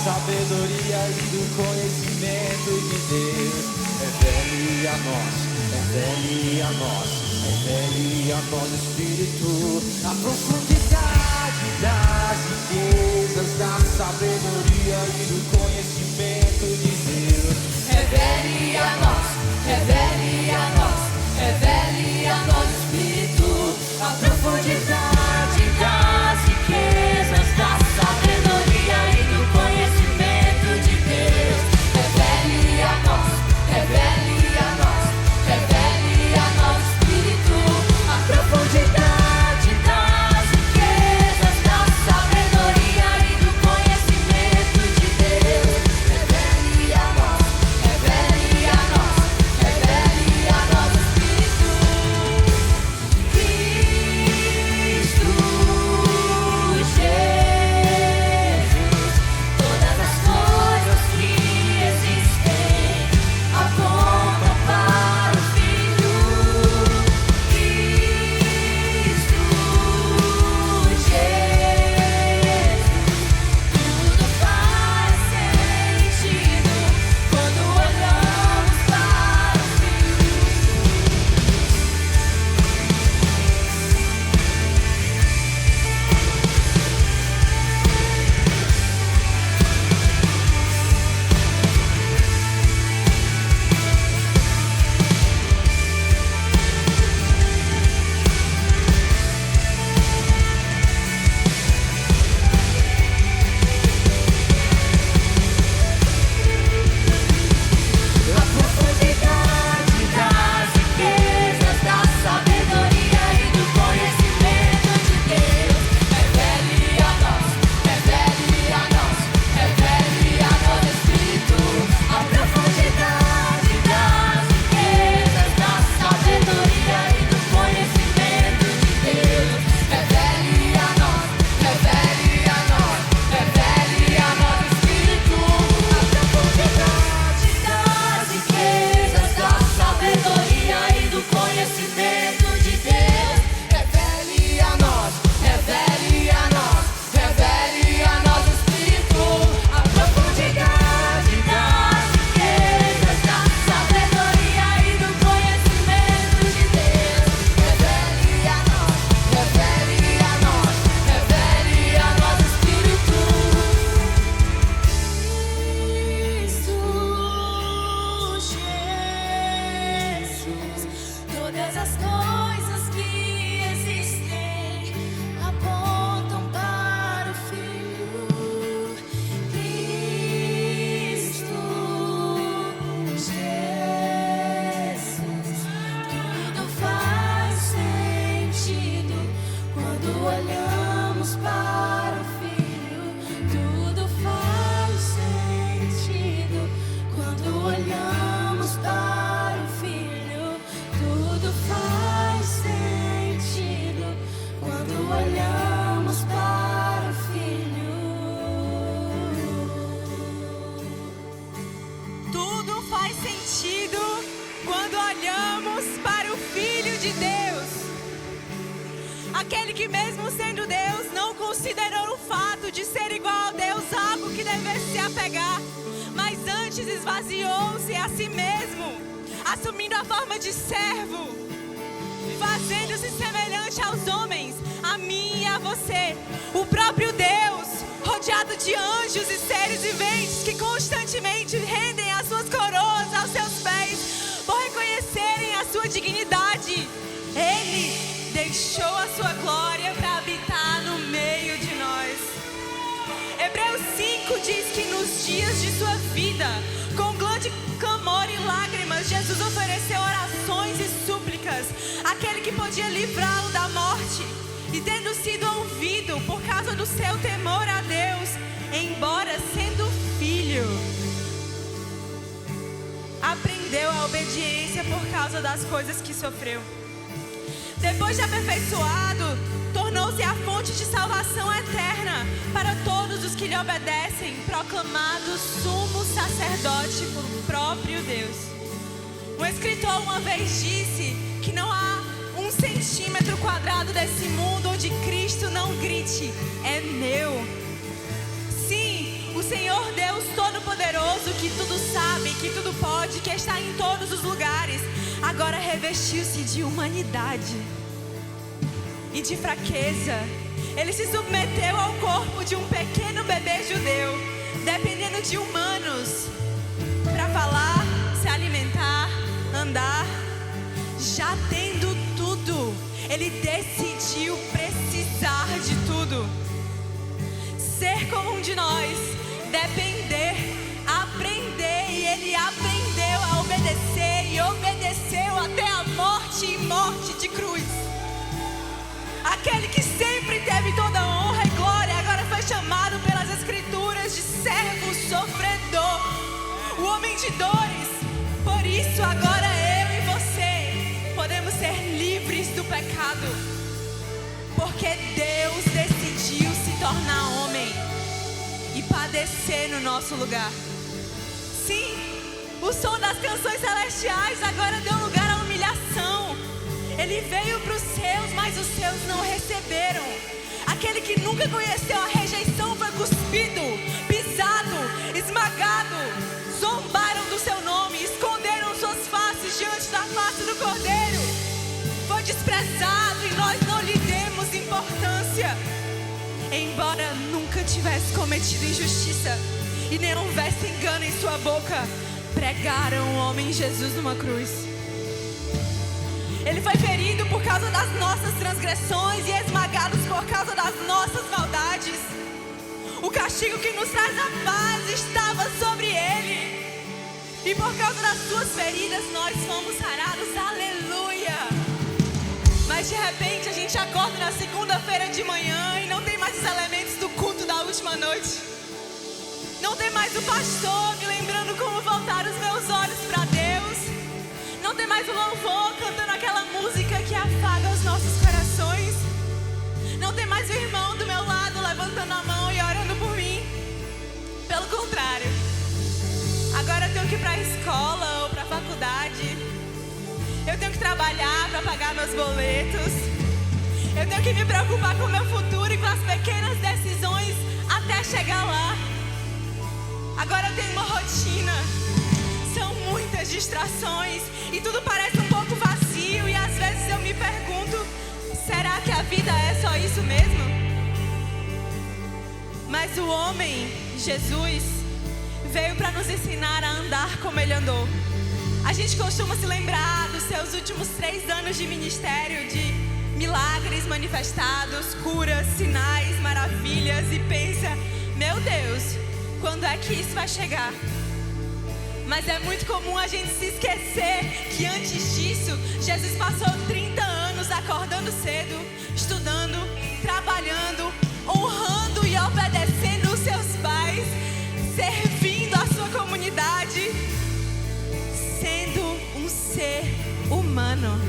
sabedoria e do conhecimento de Deus. Revele a nós, revele a nós, revele a nós, Espírito, a profundidade das riquezas, da sabedoria e do conhecimento de Deus. Revele a nós, revele a nós, revele a nós, Espírito, a profundidade das riquezas, da sabedoria e do conhecimento de Deus. Revele a nós, revele a nós, revele a nós, Espírito, a profundidade das riquezas, da sabedoria e do conhecimento de Deus. Revele a nós, revele a nós, revele a nós, Espírito. Cristo Jesus, todas as coisas que existem apontam para o Filho. Cristo Jesus, tudo faz sentido quando olhamos para o Filho. A profundidade das riquezas, da sabedoria e do conhecimento de Deus. Revele a nós, revele a nós, revele a nós, Espírito, a profundidade das riquezas, da sabedoria e do conhecimento de Deus. Revele a nós, revele a nós, revele a nós, Espírito, a profundidade das riquezas, da sabedoria e do conhecimento de Deus. Revele a nós, revele a nós, revele a nós, Espírito, a profundidade das riquezas, da sabedoria e do conhecimento de Deus. Revele a nós, revele a nós, revele a nós, Espírito. Cristo Jesus, todas as coisas que existem apontam para o Filho. Cristo Jesus, tudo faz sentido quando olhamos para o Filho. Tudo faz sentido quando olhamos para o Filho. Tudo faz sentido quando olhamos para o Filho. Tudo faz sentido quando olhamos para o Filho de Deus. Aquele que, mesmo sendo Deus, não considerou o fato de ser igual a Deus algo que devesse se apegar, mas antes esvaziou-se a si mesmo, assumindo a forma de servo, fazendo-se semelhante aos homens, a mim e a você. O próprio Deus, rodeado de anjos e seres viventes que constantemente rendem as suas coroas aos seus pés por reconhecerem a sua dignidade. Ele deixou a sua glória para habitar no meio de nós. Hebreus 5 diz que nos dias de sua vida, com grande clamor e lágrimas, Jesus ofereceu orações e súplicas àquele que podia livrá-lo da morte. E tendo sido ouvido por causa do seu temor a Deus, embora sendo filho, aprendeu a obediência por causa das coisas que sofreu. Depois de aperfeiçoado, tornou-se a fonte de salvação eterna para todos os que lhe obedecem, proclamado sumo sacerdote pelo próprio Deus. Um escritor uma vez disse que não há 1 centímetro quadrado desse mundo onde Cristo não grite: é meu. Sim, o Senhor Deus Todo-Poderoso, que tudo sabe, que tudo pode, que está em todos os lugares, agora revestiu-se de humanidade e de fraqueza. Ele se submeteu ao corpo de um pequeno bebê judeu, dependendo de humanos para falar, se alimentar, andar. Já tendo tudo, ele decidiu precisar de tudo, ser como um de nós, depender, aprender, e ele aprendeu a obedecer e obedeceu até a morte e morte de cruz. Aquele que sempre teve toda a honra e glória, agora foi chamado pelas Escrituras de servo sofredor, o homem de dores. Por isso agora eu e você podemos ser livres do pecado, porque Deus decidiu se tornar homem e padecer no nosso lugar. Sim, o som das canções celestiais agora deu lugar à humilhação. Ele veio para os seus, mas os seus não receberam. Aquele que nunca conheceu a rejeição foi cuspido, pisado, esmagado. Zombaram do seu nome, esconderam suas faces diante da face do Cordeiro. Foi desprezado e nós não lhe demos importância. Embora nunca tivesse cometido injustiça e nem houvesse engano em sua boca, pregaram o homem Jesus numa cruz. Ele foi ferido por causa das nossas transgressões e esmagado por causa das nossas maldades. O castigo que nos traz a paz estava sobre ele, e por causa das suas feridas nós fomos sarados. Aleluia! Mas de repente a gente acorda na segunda-feira de manhã e não tem mais os elementos do culto da última noite. Não tem mais o pastor me lembrando como voltar os meus olhos para Deus. Não tem mais o louvor cantando aquela música que afaga os nossos corações. Não tem mais o irmão do meu lado levantando a mão e orando por mim. Pelo contrário, agora eu tenho que ir para a escola ou para a faculdade. Eu tenho que trabalhar para pagar meus boletos. Eu tenho que me preocupar com o meu futuro e com as pequenas decisões até chegar lá. Agora eu tenho uma rotina. São muitas distrações e tudo parece um pouco vazio. E às vezes eu me pergunto, será que a vida é só isso mesmo? Mas o homem, Jesus, veio para nos ensinar a andar como ele andou. A gente costuma se lembrar dos seus últimos 3 anos de ministério, de milagres manifestados, curas, sinais, maravilhas, e pensa, meu Deus, quando é que isso vai chegar? Mas é muito comum a gente se esquecer que antes disso, Jesus passou 30 anos acordando cedo, estudando, trabalhando, honrando e obedecendo os seus pais, servindo a sua comunidade, sendo um ser humano.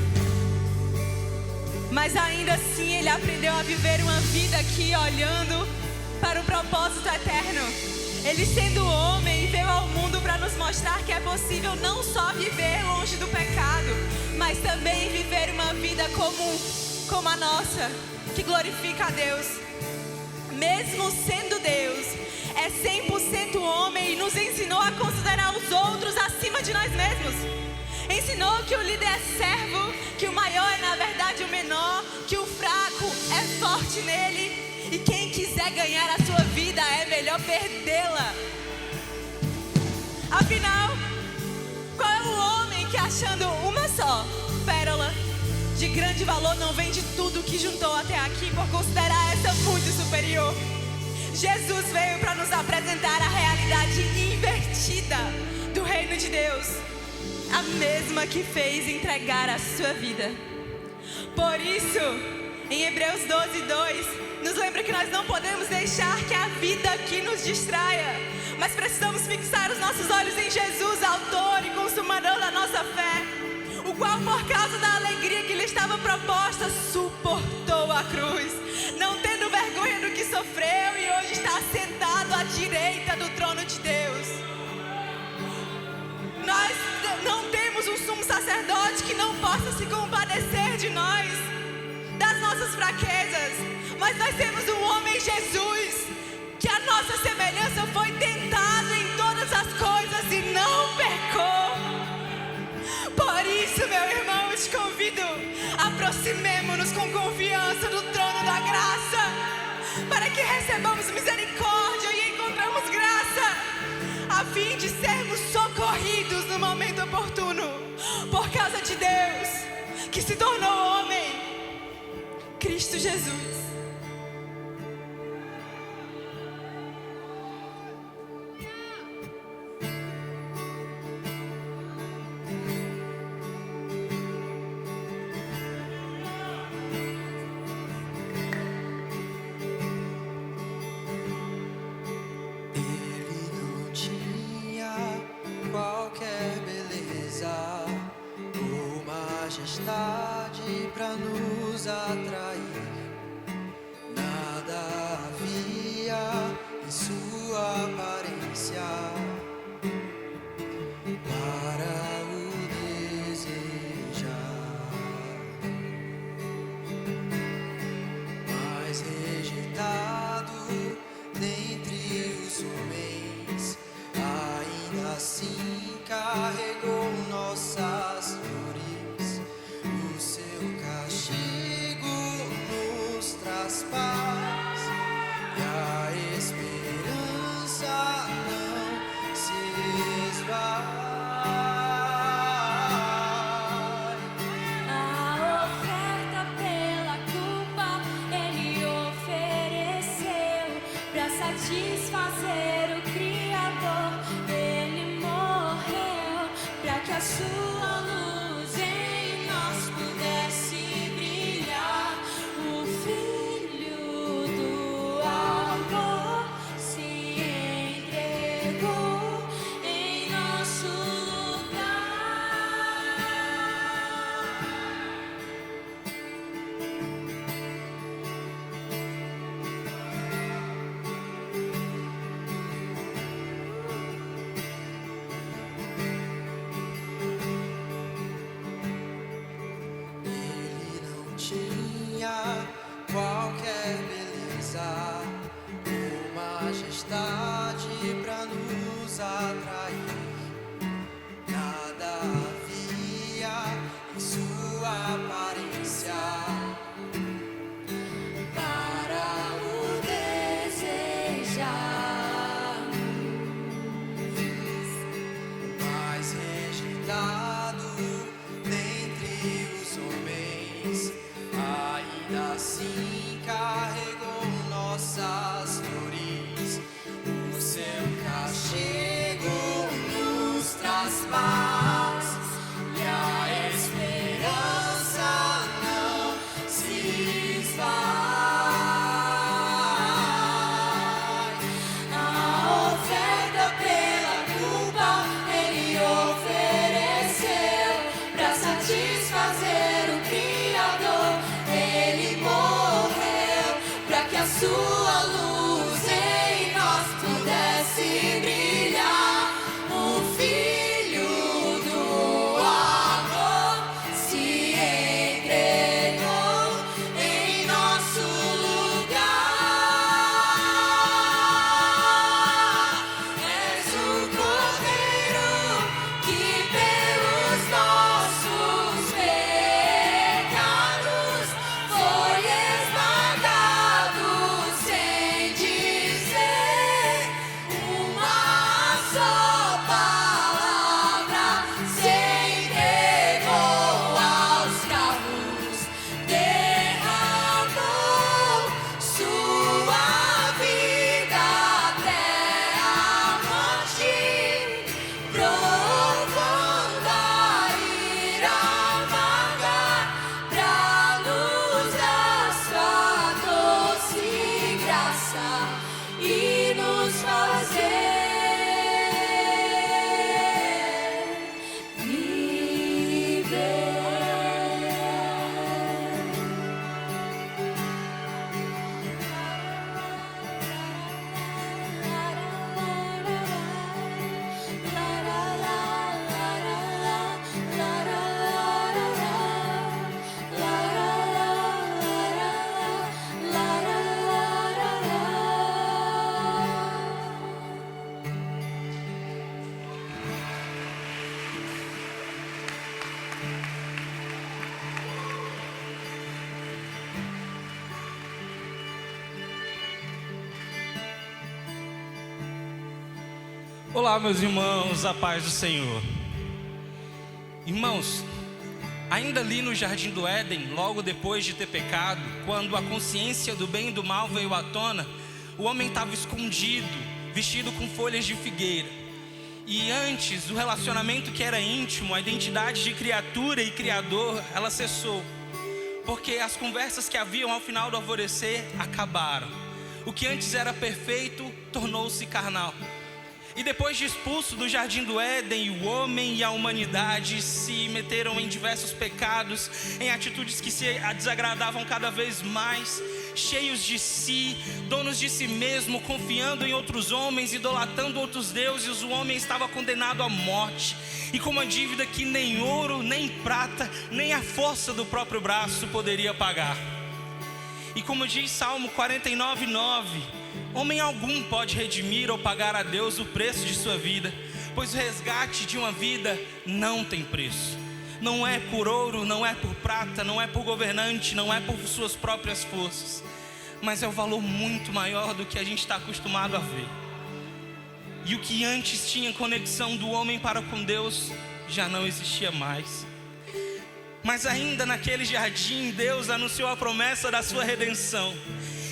Mas ainda assim ele aprendeu a viver uma vida aqui olhando para o propósito eterno. Ele, sendo homem, veio ao mundo para nos mostrar que é possível não só viver longe do pecado, mas também viver uma vida comum como a nossa, que glorifica a Deus. Mesmo sendo Deus, é 100% homem e nos ensinou a considerar os outros acima de nós mesmos. Ensinou que o líder é servo, que o maior é na verdade o menor, que o fraco é forte nele. E quem quiser ganhar a sua vida é melhor perdê-la. Afinal, qual é o homem que, achando uma só pérola de grande valor, não vende tudo que juntou até aqui por considerar essa muito superior? Jesus veio para nos apresentar a realidade invertida do reino de Deus, a mesma que fez entregar a sua vida. Por isso, em Hebreus 12:2, nos lembra que nós não podemos deixar que a vida aqui nos distraia, mas precisamos fixar os nossos olhos em Jesus, autor e consumador da nossa fé, o qual, por causa da alegria que lhe estava proposta, suportou a cruz, não tendo vergonha do que sofreu, e hoje está sentado à direita do trono de Deus. Nós não temos um sumo sacerdote que não possa se compadecer de nós, das nossas fraquezas, mas nós temos um homem, Jesus, que a nossa semelhança foi tentado no momento oportuno, por causa de Deus, que se tornou homem, Cristo Jesus. Ele não tinha qualquer beleza ou majestade pra nos atrair. Nada havia em sua aparência para o desejar, mas rejeitado dentre os homens, ainda assim carregou nossas dores. O seu castigo nos traz paz e a esperança não se esvai. A oferta pela culpa ele ofereceu pra satisfazer o Criador. Ele morreu pra que a sua luz em nós pudesse brilhar. O Filho do amor se entregou em nosso lugar. Ele não tinha qualquer beleza ou majestade pra nos atrair. Nada havia em sua aparência Para o desejar, mas rejeitado dentre os homens, ainda assim carregou nossas dores. O seu castigo nos traz paz e a esperança não se esvai. a oferta pela culpa ele ofereceu pra satisfazer o Criador. Ele morreu pra que a sua luz em nós pudesse brilhar. O Filho do amor se entregou em nosso lugar. És o Cordeiro que pelos nossos pecados foi esmagado sem dizer uma só palavra. Se entregou aos cravos, derramou sua vida até a morte, provando a ira amarga pra nos dar sua doce graça e nos fazer Olá, meus irmãos, a paz do Senhor. Irmãos, ainda ali no Jardim do Éden, logo depois de ter pecado, quando a consciência do bem e do mal veio à tona, o homem estava escondido, vestido com folhas de figueira. E antes, o relacionamento que era íntimo, a identidade de criatura e criador, ela cessou. Porque as conversas que haviam ao final do alvorecer acabaram. O que antes era perfeito tornou-se carnal. E depois de expulso do Jardim do Éden, o homem e a humanidade se meteram em diversos pecados, em atitudes que se desagradavam cada vez mais, cheios de si, donos de si mesmo, confiando em outros homens, idolatrando outros deuses. O homem estava condenado à morte, e com uma dívida que nem ouro, nem prata, nem a força do próprio braço poderia pagar. E como diz Salmo 49:9, homem algum pode redimir ou pagar a Deus o preço de sua vida, pois o resgate de uma vida não tem preço. Não é por ouro, não é por prata, não é por governante, não é por suas próprias forças, mas é um valor muito maior do que a gente está acostumado a ver. E o que antes tinha conexão do homem para com Deus já não existia mais. Mas ainda naquele jardim, Deus anunciou a promessa da sua redenção.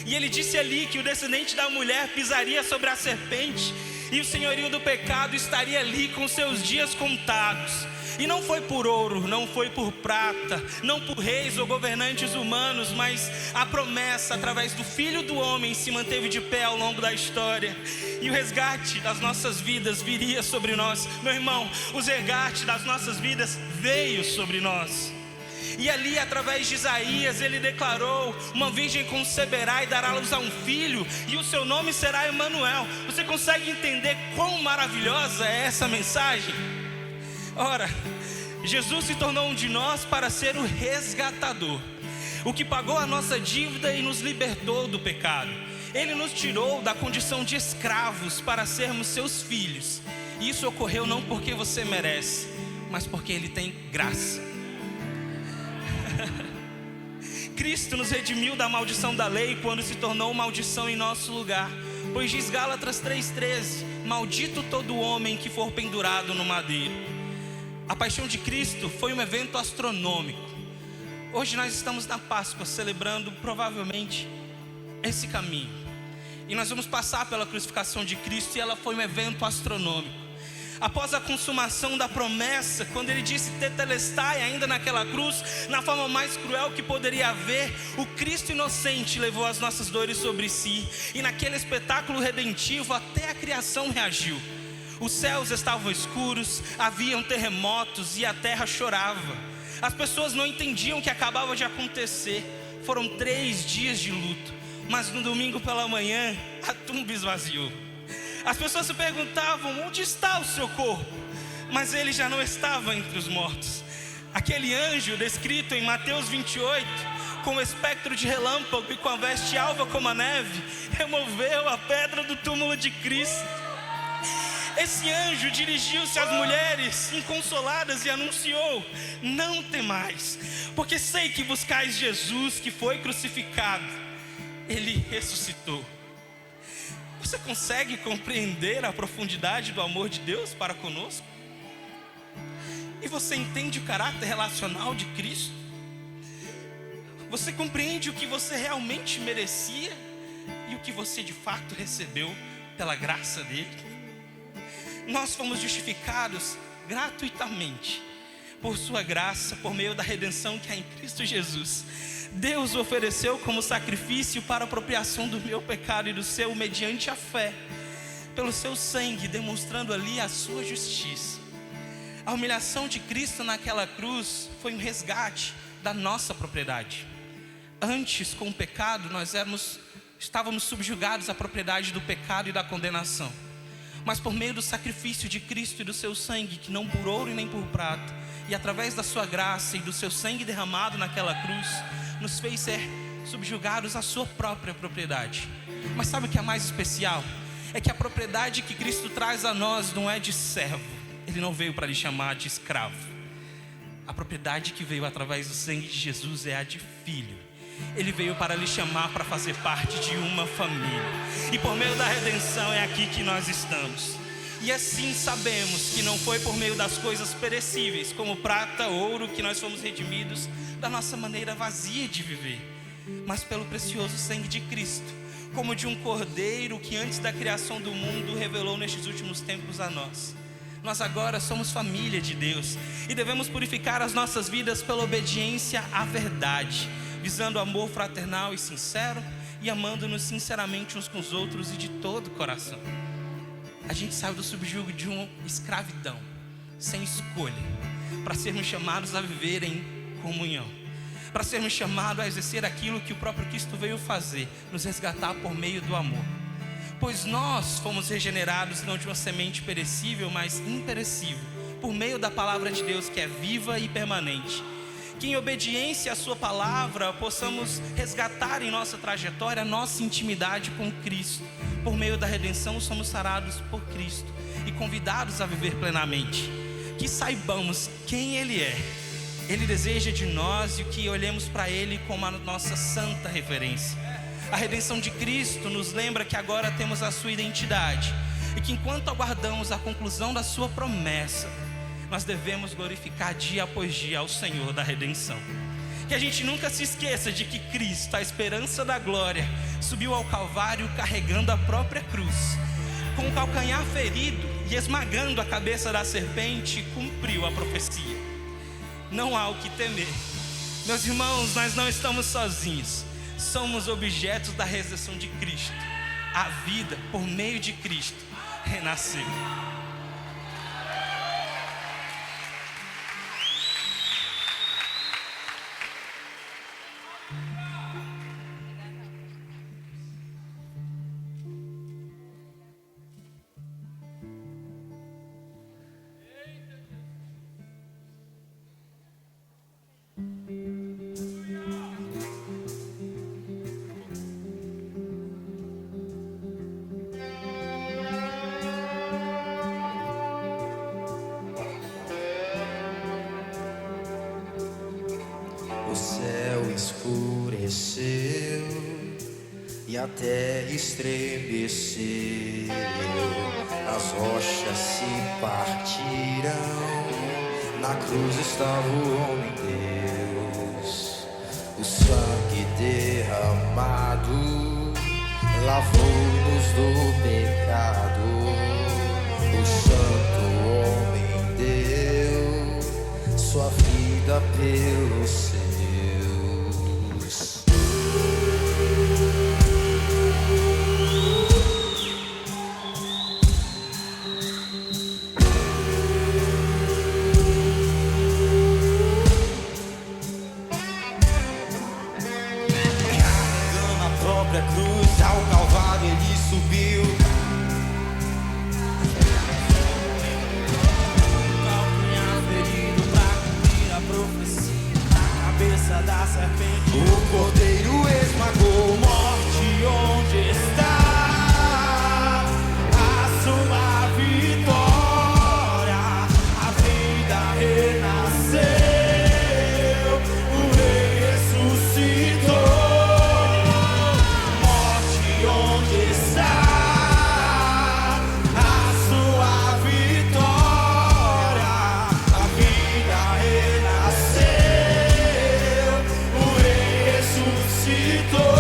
E ele disse ali que o descendente da mulher pisaria sobre a serpente, e o senhorio do pecado estaria ali com seus dias contados. E não foi por ouro, não foi por prata, não por reis ou governantes humanos, mas a promessa através do Filho do Homem se manteve de pé ao longo da história. E o resgate das nossas vidas viria sobre nós. Meu irmão, o resgate das nossas vidas veio sobre nós. E ali, através de Isaías, ele declarou: uma virgem conceberá e dará luz a um filho, e o seu nome será Emanuel. Você consegue entender quão maravilhosa é essa mensagem? Ora, Jesus se tornou um de nós para ser o resgatador, o que pagou a nossa dívida e nos libertou do pecado. Ele nos tirou da condição de escravos para sermos seus filhos. E isso ocorreu não porque você merece, mas porque Ele tem graça. Cristo nos redimiu da maldição da lei quando se tornou maldição em nosso lugar. Pois diz Gálatas 3,13: maldito todo homem que for pendurado no madeiro. A paixão de Cristo foi um evento astronômico. Hoje nós estamos na Páscoa, celebrando provavelmente esse caminho. E nós vamos passar pela crucificação de Cristo, e ela foi um evento astronômico. Após a consumação da promessa, quando ele disse tetelestai, ainda naquela cruz, na forma mais cruel que poderia haver, o Cristo inocente levou as nossas dores sobre si. E naquele espetáculo redentivo, até a criação reagiu. Os céus estavam escuros, haviam terremotos e a terra chorava. As pessoas não entendiam o que acabava de acontecer. Foram 3 dias de luto, mas no domingo pela manhã, a tumba esvaziou. As pessoas se perguntavam: onde está o seu corpo? Mas ele já não estava entre os mortos. Aquele anjo descrito em Mateus 28, com o espectro de relâmpago e com a veste alva como a neve, removeu a pedra do túmulo de Cristo. Esse anjo dirigiu-se às mulheres inconsoladas e anunciou: não temais, porque sei que buscais Jesus que foi crucificado. Ele ressuscitou. Você consegue compreender a profundidade do amor de Deus para conosco? E você entende o caráter relacional de Cristo? Você compreende o que você realmente merecia e o que você de fato recebeu pela graça dele? Nós fomos justificados gratuitamente por sua graça, por meio da redenção que há em Cristo Jesus. Deus o ofereceu como sacrifício para a apropriação do meu pecado e do seu, mediante a fé, pelo seu sangue, demonstrando ali a sua justiça. A humilhação de Cristo naquela cruz foi um resgate da nossa propriedade. Antes, com o pecado, estávamos subjugados à propriedade do pecado e da condenação. Mas por meio do sacrifício de Cristo e do seu sangue, que não por ouro e nem por prata, e através da sua graça e do seu sangue derramado naquela cruz, nos fez ser subjugados à sua própria propriedade. Mas sabe o que é mais especial? É que a propriedade que Cristo traz a nós não é de servo. Ele não veio para lhe chamar de escravo. A propriedade que veio através do sangue de Jesus é a de filho. Ele veio para lhe chamar para fazer parte de uma família. E por meio da redenção é aqui que nós estamos. E assim sabemos que não foi por meio das coisas perecíveis, como prata, ouro, que nós fomos redimidos da nossa maneira vazia de viver, mas pelo precioso sangue de Cristo, como de um cordeiro que antes da criação do mundo revelou nestes últimos tempos a nós. Nós agora somos família de Deus e devemos purificar as nossas vidas pela obediência à verdade, visando amor fraternal e sincero e amando-nos sinceramente uns com os outros e de todo o coração. A gente saiu do subjugo de uma escravidão, sem escolha, para sermos chamados a viver em comunhão, para sermos chamados a exercer aquilo que o próprio Cristo veio fazer, nos resgatar por meio do amor. Pois nós fomos regenerados não de uma semente perecível, mas imperecível, por meio da palavra de Deus que é viva e permanente. Que em obediência à sua palavra possamos resgatar em nossa trajetória a nossa intimidade com Cristo. Por meio da redenção somos sarados por Cristo e convidados a viver plenamente. Que saibamos quem Ele é. Ele deseja de nós e que olhemos para Ele como a nossa santa referência. A redenção de Cristo nos lembra que agora temos a sua identidade e que enquanto aguardamos a conclusão da sua promessa, nós devemos glorificar dia após dia ao Senhor da redenção. Que a gente nunca se esqueça de que Cristo, a esperança da glória, subiu ao Calvário carregando a própria cruz, com o calcanhar ferido e esmagando a cabeça da serpente, cumpriu a profecia. Não há o que temer. Meus irmãos, nós não estamos sozinhos. Somos objetos da ressurreição de Cristo. A vida, por meio de Cristo, renasceu. O céu escureceu e a terra estremeceu, as rochas se partiram, na cruz estava o homem Deus. O sangue derramado lavou-nos do pecado. O santo homem deu sua vida pelos seus. Carregando a própria cruz ao Calvário ele subiu. Calcanhar ferido pra cumprir a profecia, na cabeça da serpente o cordeiro esmagou. Morte, onde está a sua vitória? A vida renasceu, o rei ressuscitou. Morte, onde está a sua vitória? A vida renasceu, o rei ressuscitou.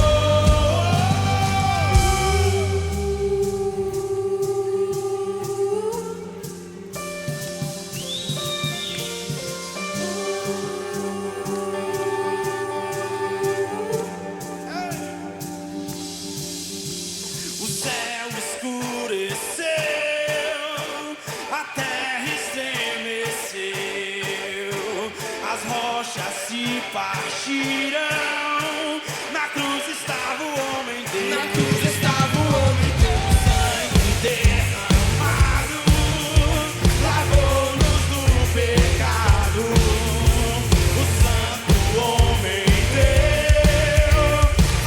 O céu escureceu, a terra estremeceu, as rochas se partiram, na cruz estava o homem Deus. Na cruz estava o homem Deus. Sangue derramado lavou-nos do pecado. O santo homem deu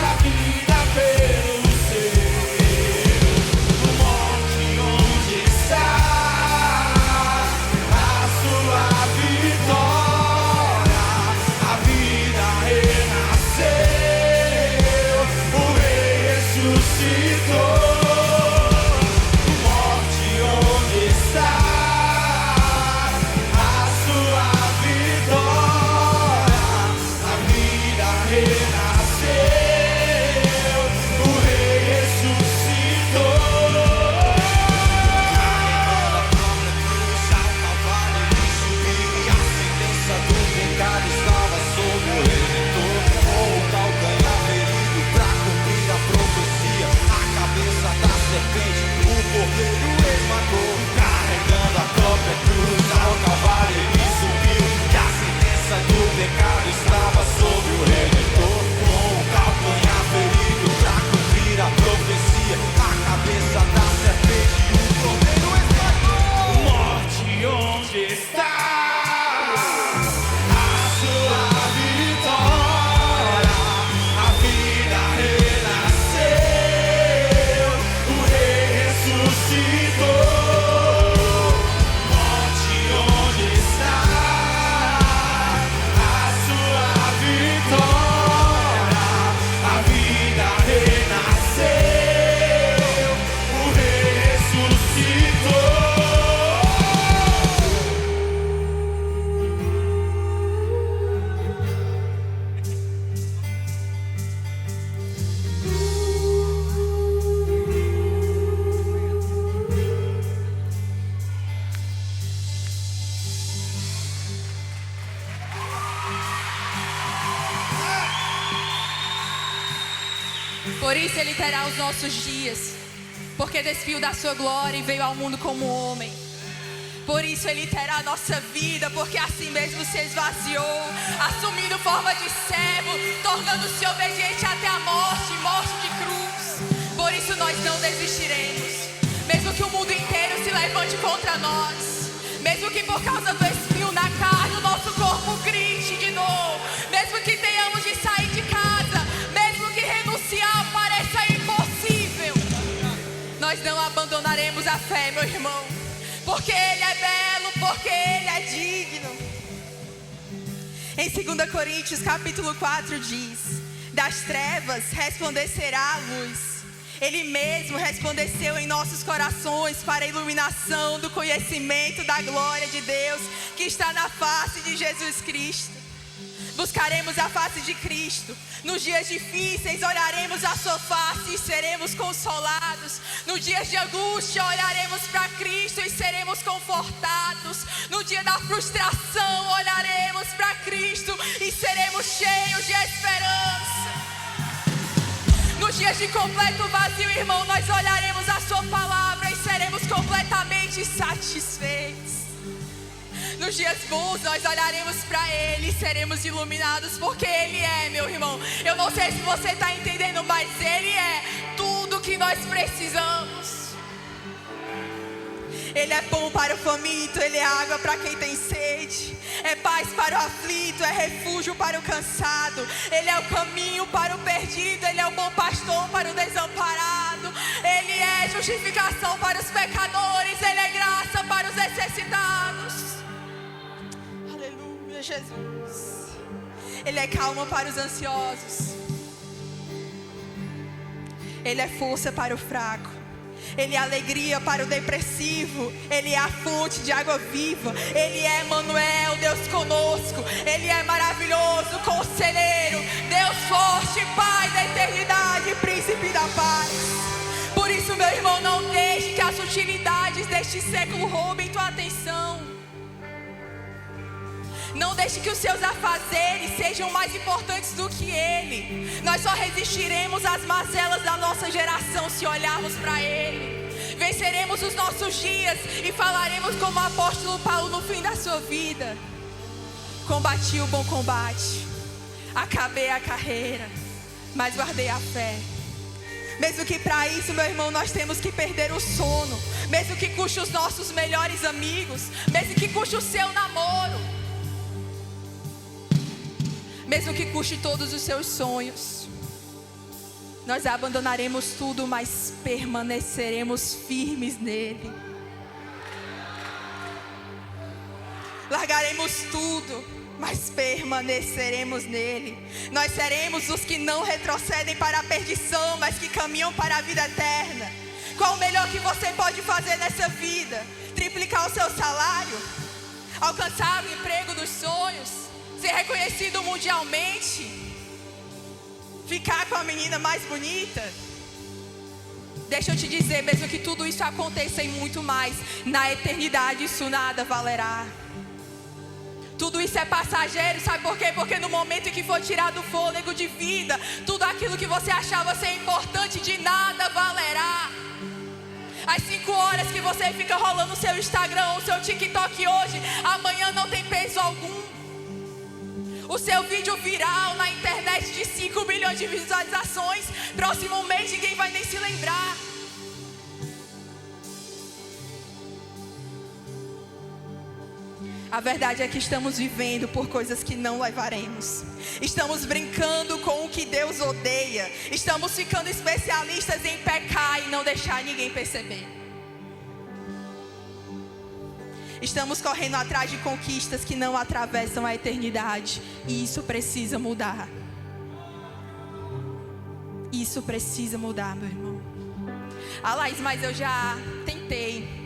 a vida pelo seu. Morte, onde está a sua vitória? A vida renasceu, Por isso Ele terá os nossos dias, porque despiu da sua glória e veio ao mundo como homem. Por isso Ele terá a nossa vida, porque assim mesmo se esvaziou, assumindo forma de servo, tornando-se obediente até a morte, morte de cruz. Por isso nós não desistiremos, mesmo que o mundo inteiro se levante contra nós, mesmo que por causa do espinho na carne o nosso corpo grite de novo, mesmo que tenhamos de sair de casa, mesmo que renunciar pareça impossível, nós não abandonaremos a fé, meu irmão, porque Ele é belo, porque Ele é digno. Em 2 Coríntios capítulo 4 diz: das trevas resplandecerá a luz. Ele mesmo resplandeceu em nossos corações para a iluminação do conhecimento da glória de Deus que está na face de Jesus Cristo. Buscaremos a face de Cristo. Nos dias difíceis olharemos a sua face e seremos consolados. Nos dias de angústia olharemos para Cristo e seremos confortados. No dia da frustração olharemos para Cristo e seremos cheios de esperança. Nos dias de completo vazio, irmão, nós olharemos a sua palavra e seremos completamente satisfeitos. Nos dias bons, nós olharemos para Ele e seremos iluminados, porque Ele é, meu irmão. Eu não sei se você está entendendo, mas Ele é tudo que nós precisamos. Ele é pão para o faminto, Ele é água para quem tem sede, é paz para o aflito, é refúgio para o cansado. Ele é o caminho para o perdido, Ele é o bom pastor para o desamparado. Ele é justificação para os pecadores, Ele é graça para os necessitados. Aleluia, Jesus. Ele é calma para os ansiosos, Ele é força para o fraco, Ele é alegria para o depressivo, Ele é a fonte de água viva, Ele é Emmanuel, Deus conosco, Ele é maravilhoso, conselheiro, Deus forte, Pai da eternidade, príncipe da paz. Por isso, meu irmão, não deixe que as sutilidades deste século roubem tua atenção. Não deixe que os seus afazeres sejam mais importantes do que Ele. Nós só resistiremos às mazelas da nossa geração se olharmos para Ele. Venceremos os nossos dias e falaremos como o apóstolo Paulo no fim da sua vida: combati o bom combate, acabei a carreira, mas guardei a fé. Mesmo que para isso, meu irmão, nós temos que perder o sono, mesmo que custe os nossos melhores amigos, mesmo que custe o seu namoro, mesmo que custe todos os seus sonhos, nós abandonaremos tudo, mas permaneceremos firmes nele. Largaremos tudo, mas permaneceremos nele. Nós seremos os que não retrocedem para a perdição, mas que caminham para a vida eterna. Qual o melhor que você pode fazer nessa vida? Triplicar o seu salário? Alcançar o emprego dos sonhos? Ser reconhecido mundialmente? Ficar com a menina mais bonita? Deixa eu te dizer, mesmo que tudo isso aconteça e muito mais, na eternidade isso nada valerá. Tudo isso é passageiro, sabe por quê? Porque no momento em que for tirado o fôlego de vida, tudo aquilo que você achava ser importante de nada valerá. As 5 horas que você fica rolando o seu Instagram, o seu TikTok hoje, amanhã não tem peso algum. O seu vídeo viral na internet de 5 milhões de visualizações, próximo mês ninguém vai nem se lembrar. A verdade é que estamos vivendo por coisas que não levaremos. Estamos brincando com o que Deus odeia. Estamos ficando especialistas em pecar e não deixar ninguém perceber. Estamos correndo atrás de conquistas que não atravessam a eternidade. E isso precisa mudar. Isso precisa mudar, meu irmão. Ah, Laís, mas eu já tentei.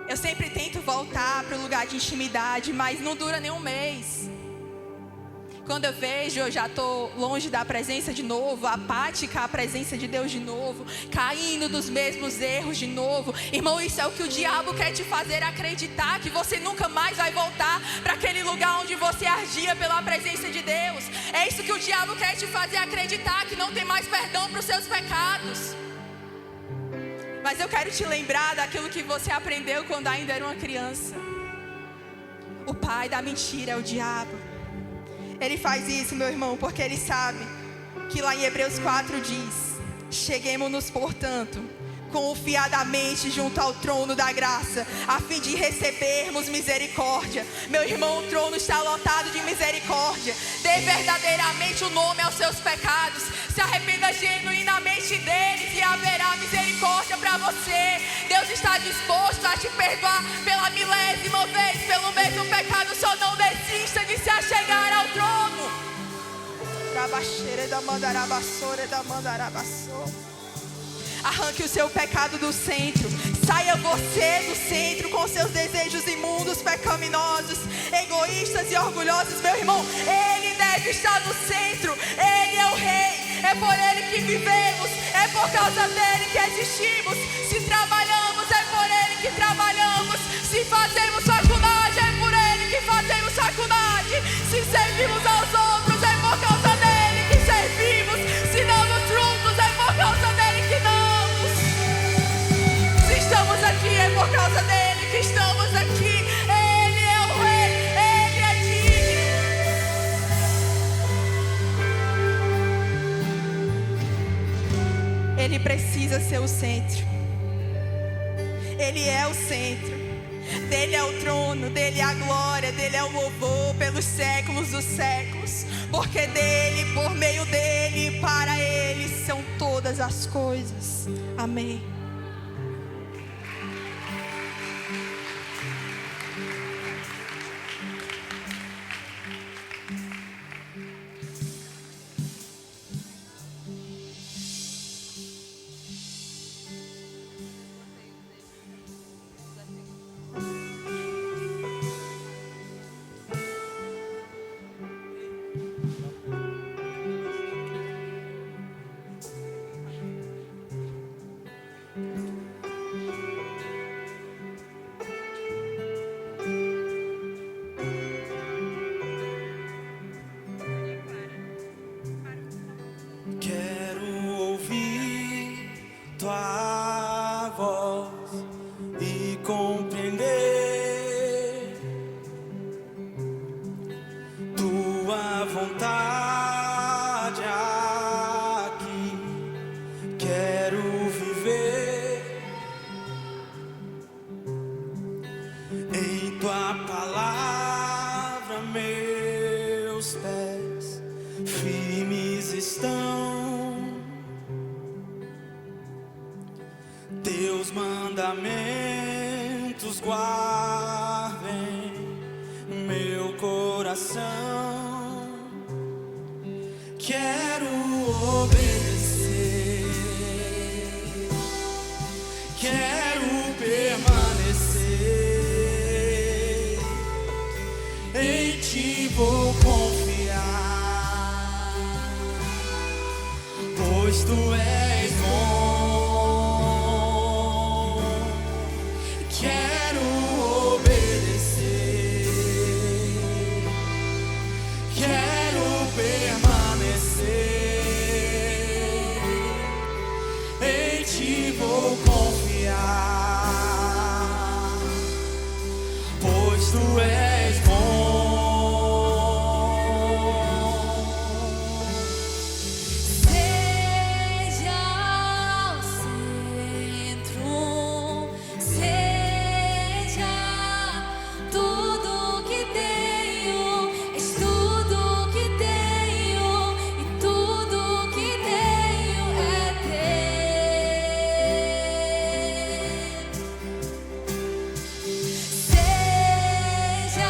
Eu sempre tento voltar para o lugar de intimidade, mas não dura nem um mês. Quando eu vejo, eu já estou longe da presença de novo, apática à presença de Deus de novo, caindo dos mesmos erros de novo. Irmão, isso é o que o diabo quer te fazer acreditar, que você nunca mais vai voltar para aquele lugar onde onde você ardia pela presença de Deus. É isso que o diabo quer te fazer acreditar, que não tem mais perdão para os seus pecados. Mas eu quero te lembrar daquilo que você aprendeu quando ainda era uma criança. O pai da mentira é o diabo. Ele faz isso, meu irmão, porque ele sabe que lá em Hebreus 4 diz: cheguemos-nos, portanto, confiadamente junto ao trono da graça, a fim de recebermos misericórdia. Meu irmão, o trono está lotado de misericórdia. Dê verdadeiramente o nome aos seus pecados. Se arrependa genuinamente deles e haverá misericórdia para você. Deus está disposto a te perdoar pela milésima vez, pelo mesmo pecado. Só não desista de se achegar ao trono. Arranque o seu pecado do centro. Saia você do centro com seus desejos imundos, pecaminosos, egoístas e orgulhosos. Meu irmão, Ele deve estar no centro. Ele é o Rei. É por Ele que vivemos. É por causa dEle que existimos. Se trabalhamos, é por Ele que trabalhamos. Se fazemos faculdade, é por Ele que fazemos faculdade. Se servimos aos outros, é por causa dEle que servimos. Se damos frutos, é por causa dEle que damos. Se estamos aqui, é por causa dEle que estamos aqui. Ele é o Rei, Ele é digno. Ele precisa ser o centro. Ele é o centro. Dele é o trono, dele é a glória, dele é o louvor pelos séculos dos séculos. Porque dele, por meio dele, para ele são todas as coisas. Amém. tua voz e compreender tua vontade aqui. Quero viver em tua palavra, meus pés firmes estão. Teus mandamentos guardem meu coração. Quero obedecer, quero permanecer. Em ti vou confiar, pois tu és bom. Quero obedecer, quero permanecer. Em ti vou confiar, pois tu és bom. Seja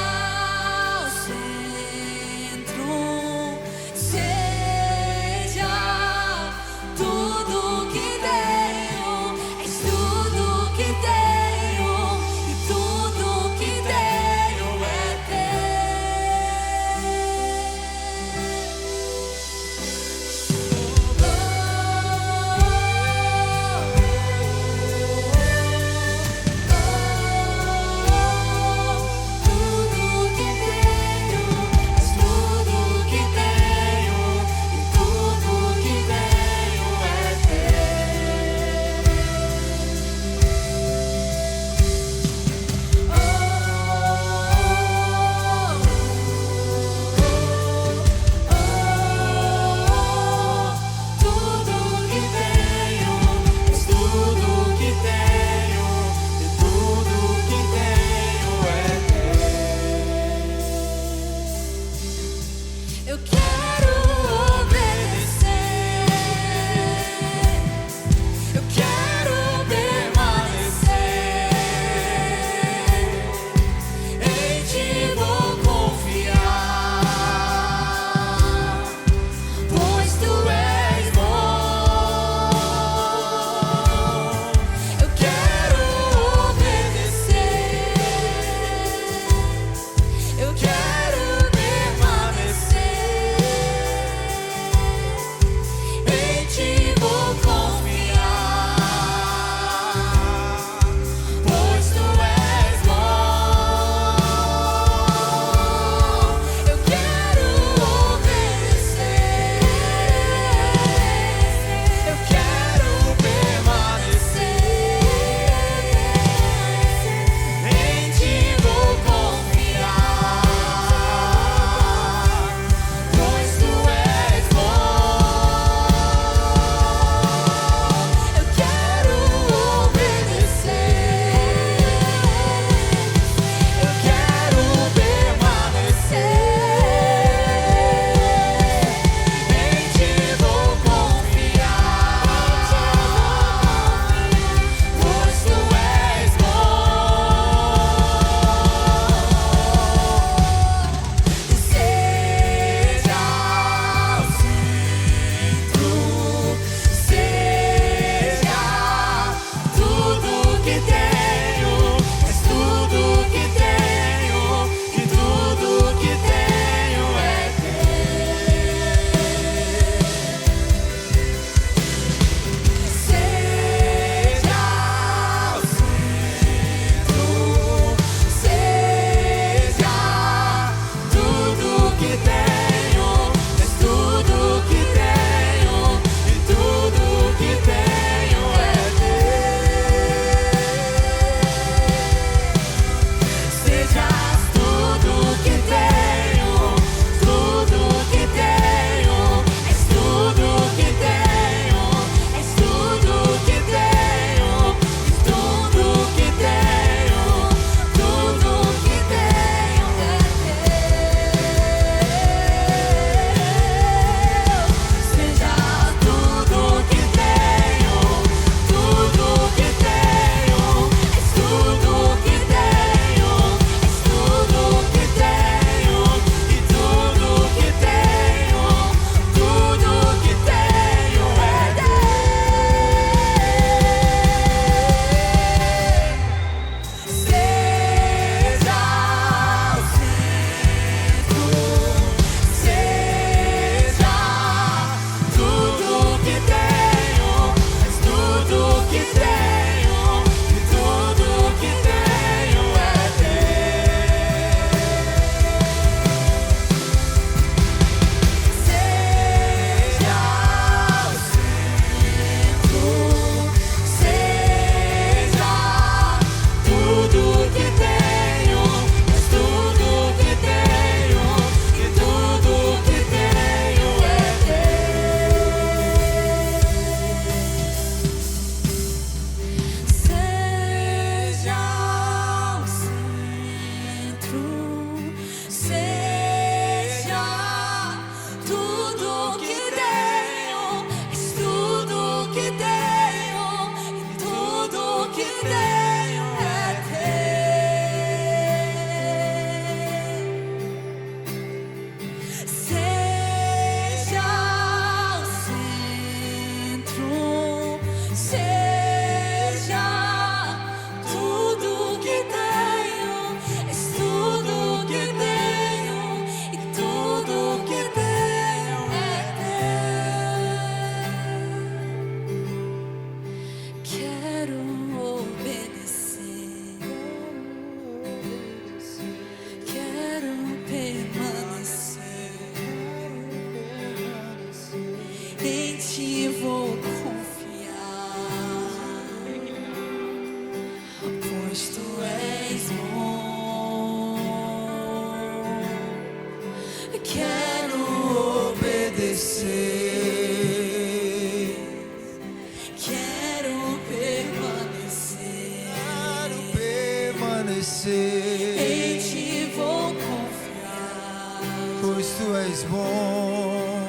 és bom.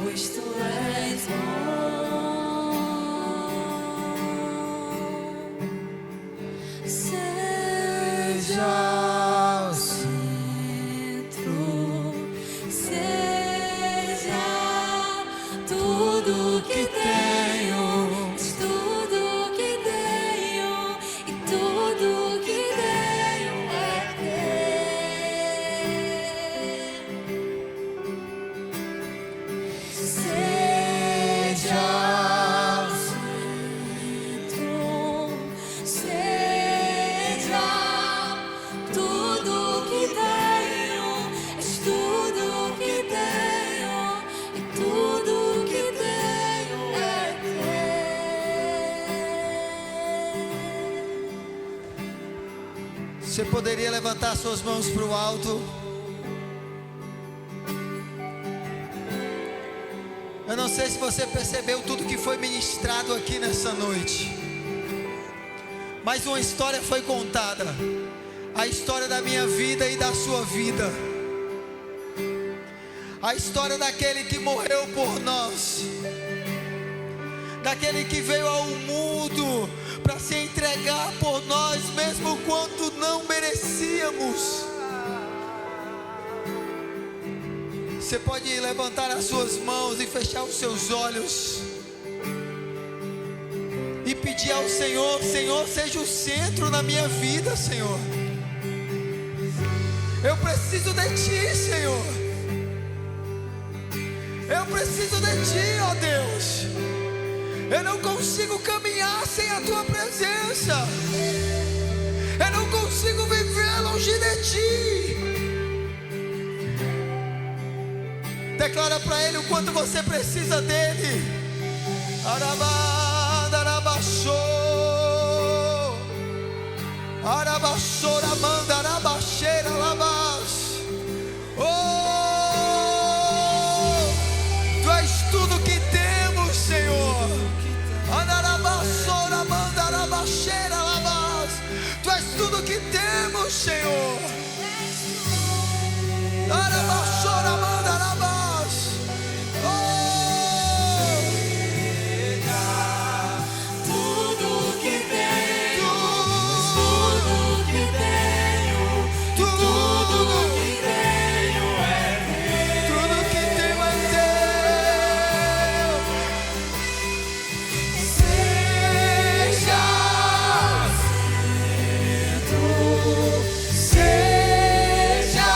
pois tu és bom. Seja o centro, seja tudo que tenho, tudo que tenho e tudo que tenho é teu. Seja o centro, seja tudo que tenho, és tudo que tenho e tudo que tenho é teu. Você poderia levantar suas mãos para o alto? Eu não sei se você percebeu tudo que foi ministrado aqui nessa noite, mas uma história foi contada, a história da minha vida e da sua vida, a história daquele que morreu por nós, daquele que veio ao mundo para se entregar por nós, mesmo quando não merecíamos. Você pode levantar as suas mãos e fechar os seus olhos e pedir ao Senhor: Senhor, seja o centro na minha vida, Senhor. Eu preciso de Ti, Senhor. Eu preciso de Ti, ó Deus. Eu não consigo caminhar sem a Tua presença. Eu não consigo viver longe de Ti. Declara para Ele o quanto você precisa dEle. Arabanda, arabaxô, arabaxô, ramanda, arabaxeira, labas. Oh, Tu és tudo que temos, Senhor. Andarabaxô, ramanda, arabaxeira, labas. Tu és tudo que temos, Senhor. Arabaxô, ramanda, arabas. Tudo que tenho, tudo que tenho, tudo que tenho é Tudo que tenho é teu. seja seja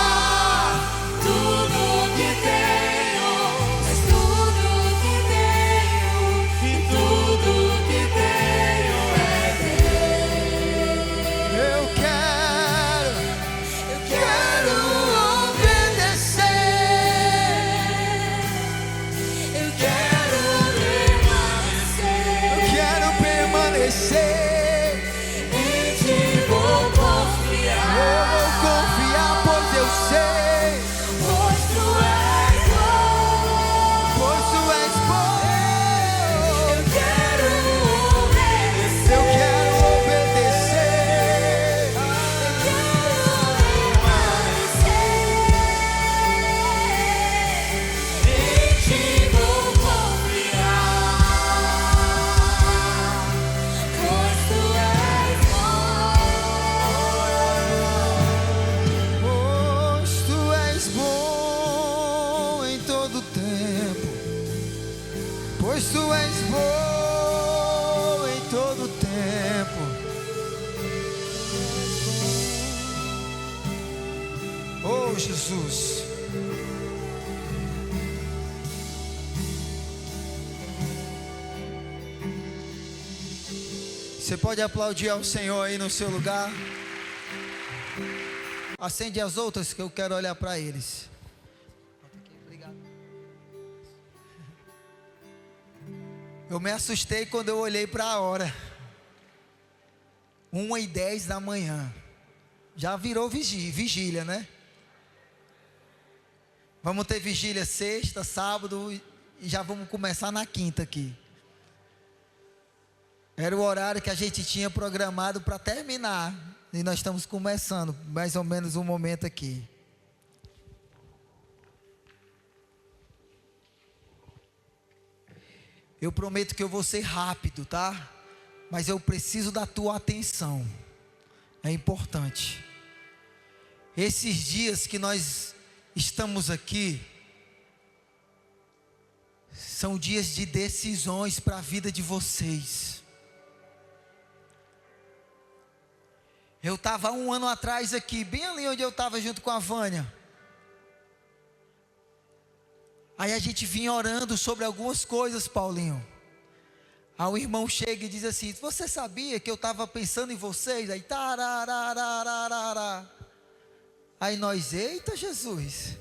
tudo que tenho, és tudo que tenho e tudo que tenho é teu. Eu quero obedecer, eu quero permanecer, eu quero permanecer. em ti vou Eu confiar, vou confiar, pois eu sei, pois tu és bom. pois Tu és bom. Eu quero obedecer, Eu quero obedecer. em ti vou confiar, pois tu és Pois Tu és bom em todo tempo. Pois Tu és bom em todo tempo. Oh, Jesus. Você pode aplaudir ao Senhor aí no seu lugar. Acende as outras que eu quero olhar para eles. Obrigado. Eu me assustei quando eu olhei para a hora. 1h10 da manhã. Já virou vigília, né? Vamos ter vigília sexta, sábado e já vamos começar na quinta aqui. Era o horário que a gente tinha programado para terminar. E nós estamos começando, mais ou menos um momento aqui. Eu prometo que eu vou ser rápido, tá? Mas eu preciso da tua atenção. É importante. Esses dias que nós estamos aqui são dias de decisões para a vida de vocês. Eu estava 1 ano atrás aqui, bem ali onde eu estava junto com a Vânia. Aí a gente vinha orando sobre algumas coisas, Paulinho. Aí o irmão chega e diz assim: você sabia que eu estava pensando em vocês? Aí tarararararará. Aí nós, eita Jesus.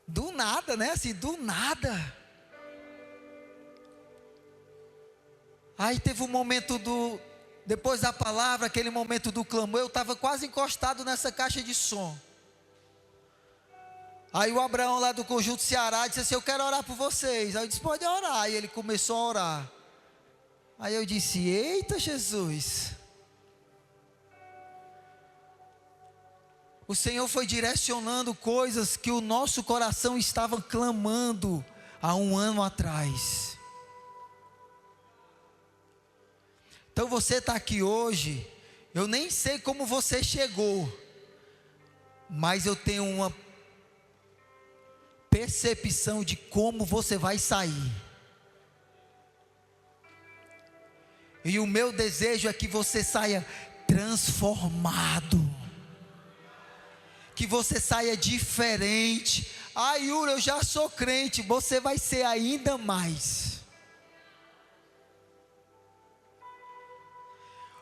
Do nada, né? Assim, do nada. Aí teve um momento depois da palavra, aquele momento do clamor, eu estava quase encostado nessa caixa de som. Aí o Abraão lá do Conjunto Ceará disse assim: eu quero orar por vocês. Aí eu disse: pode orar. Aí ele começou a orar. Aí eu disse: eita Jesus. O Senhor foi direcionando coisas que o nosso coração estava clamando há 1 ano atrás. Então você está aqui hoje, eu nem sei como você chegou, mas eu tenho uma percepção de como você vai sair. E o meu desejo é que você saia transformado, que você saia diferente. Ah, Yuri, eu já sou crente. Você vai ser ainda mais.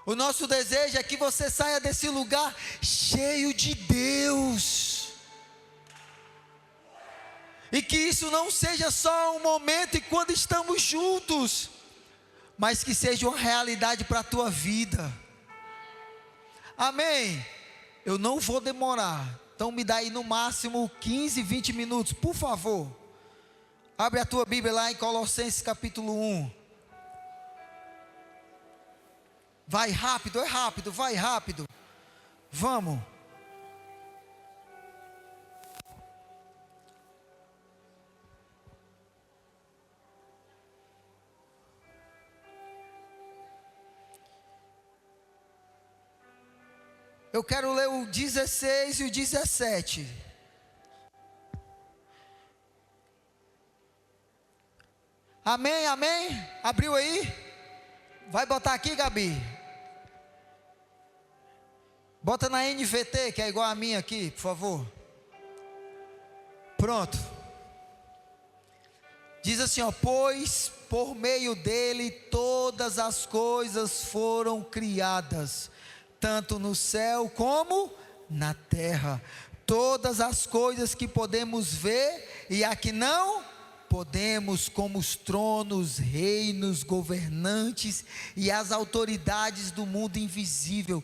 O nosso desejo é que você saia desse lugar cheio de Deus, e que isso não seja só um momento e quando estamos juntos, mas que seja uma realidade para a tua vida. Amém? Eu não vou demorar, então me dá aí no máximo 15, 20 minutos, por favor. Abre a tua Bíblia lá em Colossenses capítulo 1. Vai rápido, é rápido, vai rápido. Vamos. Eu quero ler o 16 e o 17. Amém, amém? Abriu aí? Vai botar aqui, Gabi. Bota na NVT, que é igual a minha aqui, por favor. Pronto. Diz assim, ó: pois por meio dele todas as coisas foram criadas, tanto no céu como na terra. Todas as coisas que podemos ver e a que não podemos, como os tronos, reinos, governantes e as autoridades do mundo invisível.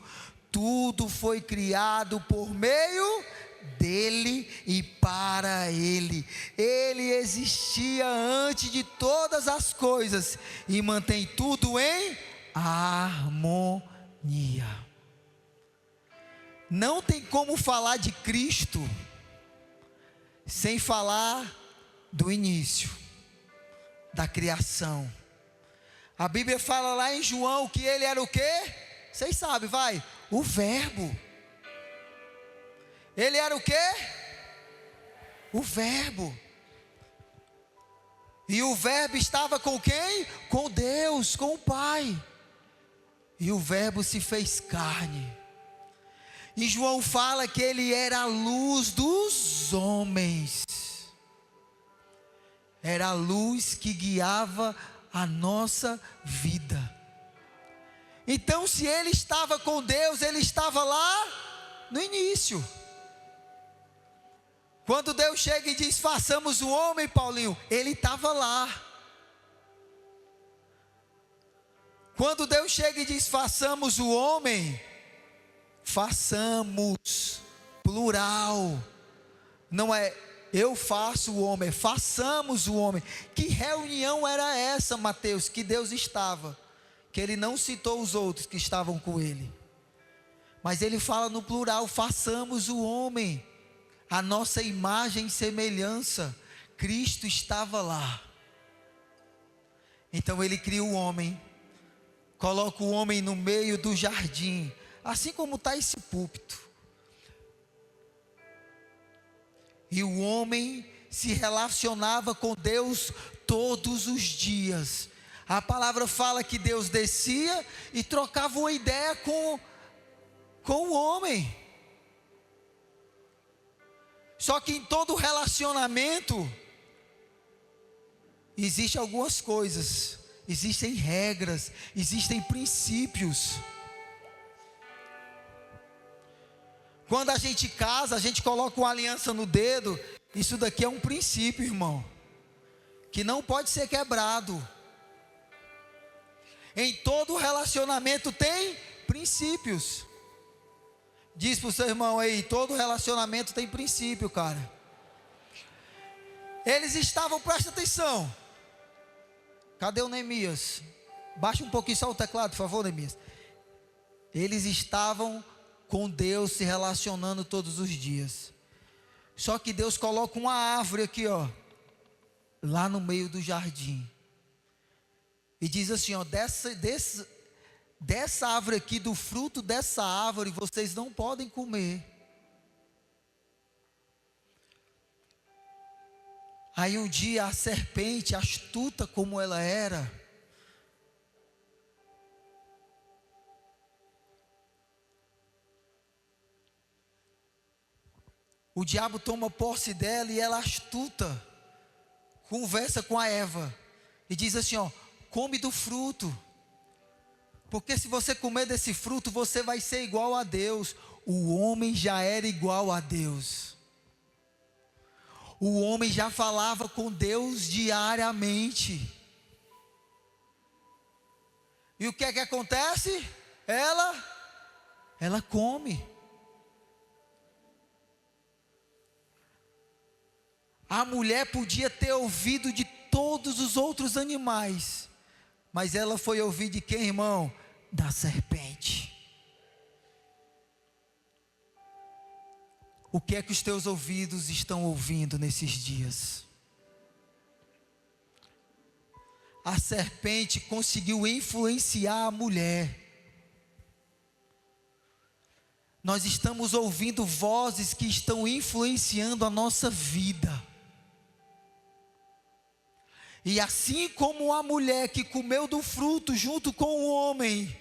Tudo foi criado por meio dele e para ele. Ele existia antes de todas as coisas e mantém tudo em harmonia. Não tem como falar de Cristo sem falar do início, da criação. A Bíblia fala lá em João que ele era o quê? Vocês sabem, vai. O Verbo. Ele era o quê? O Verbo. E o Verbo estava com quem? Com Deus, com o Pai. E o Verbo se fez carne. E João fala que ele era a luz dos homens. Era a luz que guiava a nossa vida. Então, se ele estava com Deus, ele estava lá no início. Quando Deus chega e diz: façamos o homem, Paulinho, ele estava lá. Quando Deus chega e diz: façamos o homem, façamos, plural. Não é eu faço o homem, façamos o homem. Que reunião era essa, Mateus, que Deus estava? Que ele não citou os outros que estavam com ele, mas ele fala no plural: façamos o homem, a nossa imagem e semelhança, Cristo estava lá. Então ele cria o homem, coloca o homem no meio do jardim, assim como está esse púlpito. E o homem se relacionava com Deus todos os dias. A palavra fala que Deus descia e trocava uma ideia com o homem. Só que em todo relacionamento existem algumas coisas, existem regras, existem princípios. Quando a gente casa, a gente coloca uma aliança no dedo. Isso daqui é um princípio, irmão, que não pode ser quebrado. Em todo relacionamento tem princípios. Diz para o seu irmão aí, todo relacionamento tem princípio, cara. Eles estavam, presta atenção. Cadê o Neemias? Baixa um pouquinho só o teclado, por favor, Neemias. Eles estavam com Deus se relacionando todos os dias. Só que Deus coloca uma árvore aqui, ó, lá no meio do jardim. E diz assim, ó, dessa árvore aqui, do fruto dessa árvore, vocês não podem comer. Aí um dia a serpente, astuta como ela era, o diabo toma posse dela e ela astuta, conversa com a Eva e diz assim, ó, come do fruto, porque se você comer desse fruto, você vai ser igual a Deus. O homem já era igual a Deus. O homem já falava com Deus diariamente. E o que é que acontece? Ela come. A mulher podia ter ouvido de todos os outros animais, mas ela foi ouvir de quem, irmão? Da serpente. O que é que os teus ouvidos estão ouvindo nesses dias? A serpente conseguiu influenciar a mulher. Nós estamos ouvindo vozes que estão influenciando a nossa vida. E assim como a mulher que comeu do fruto junto com o homem,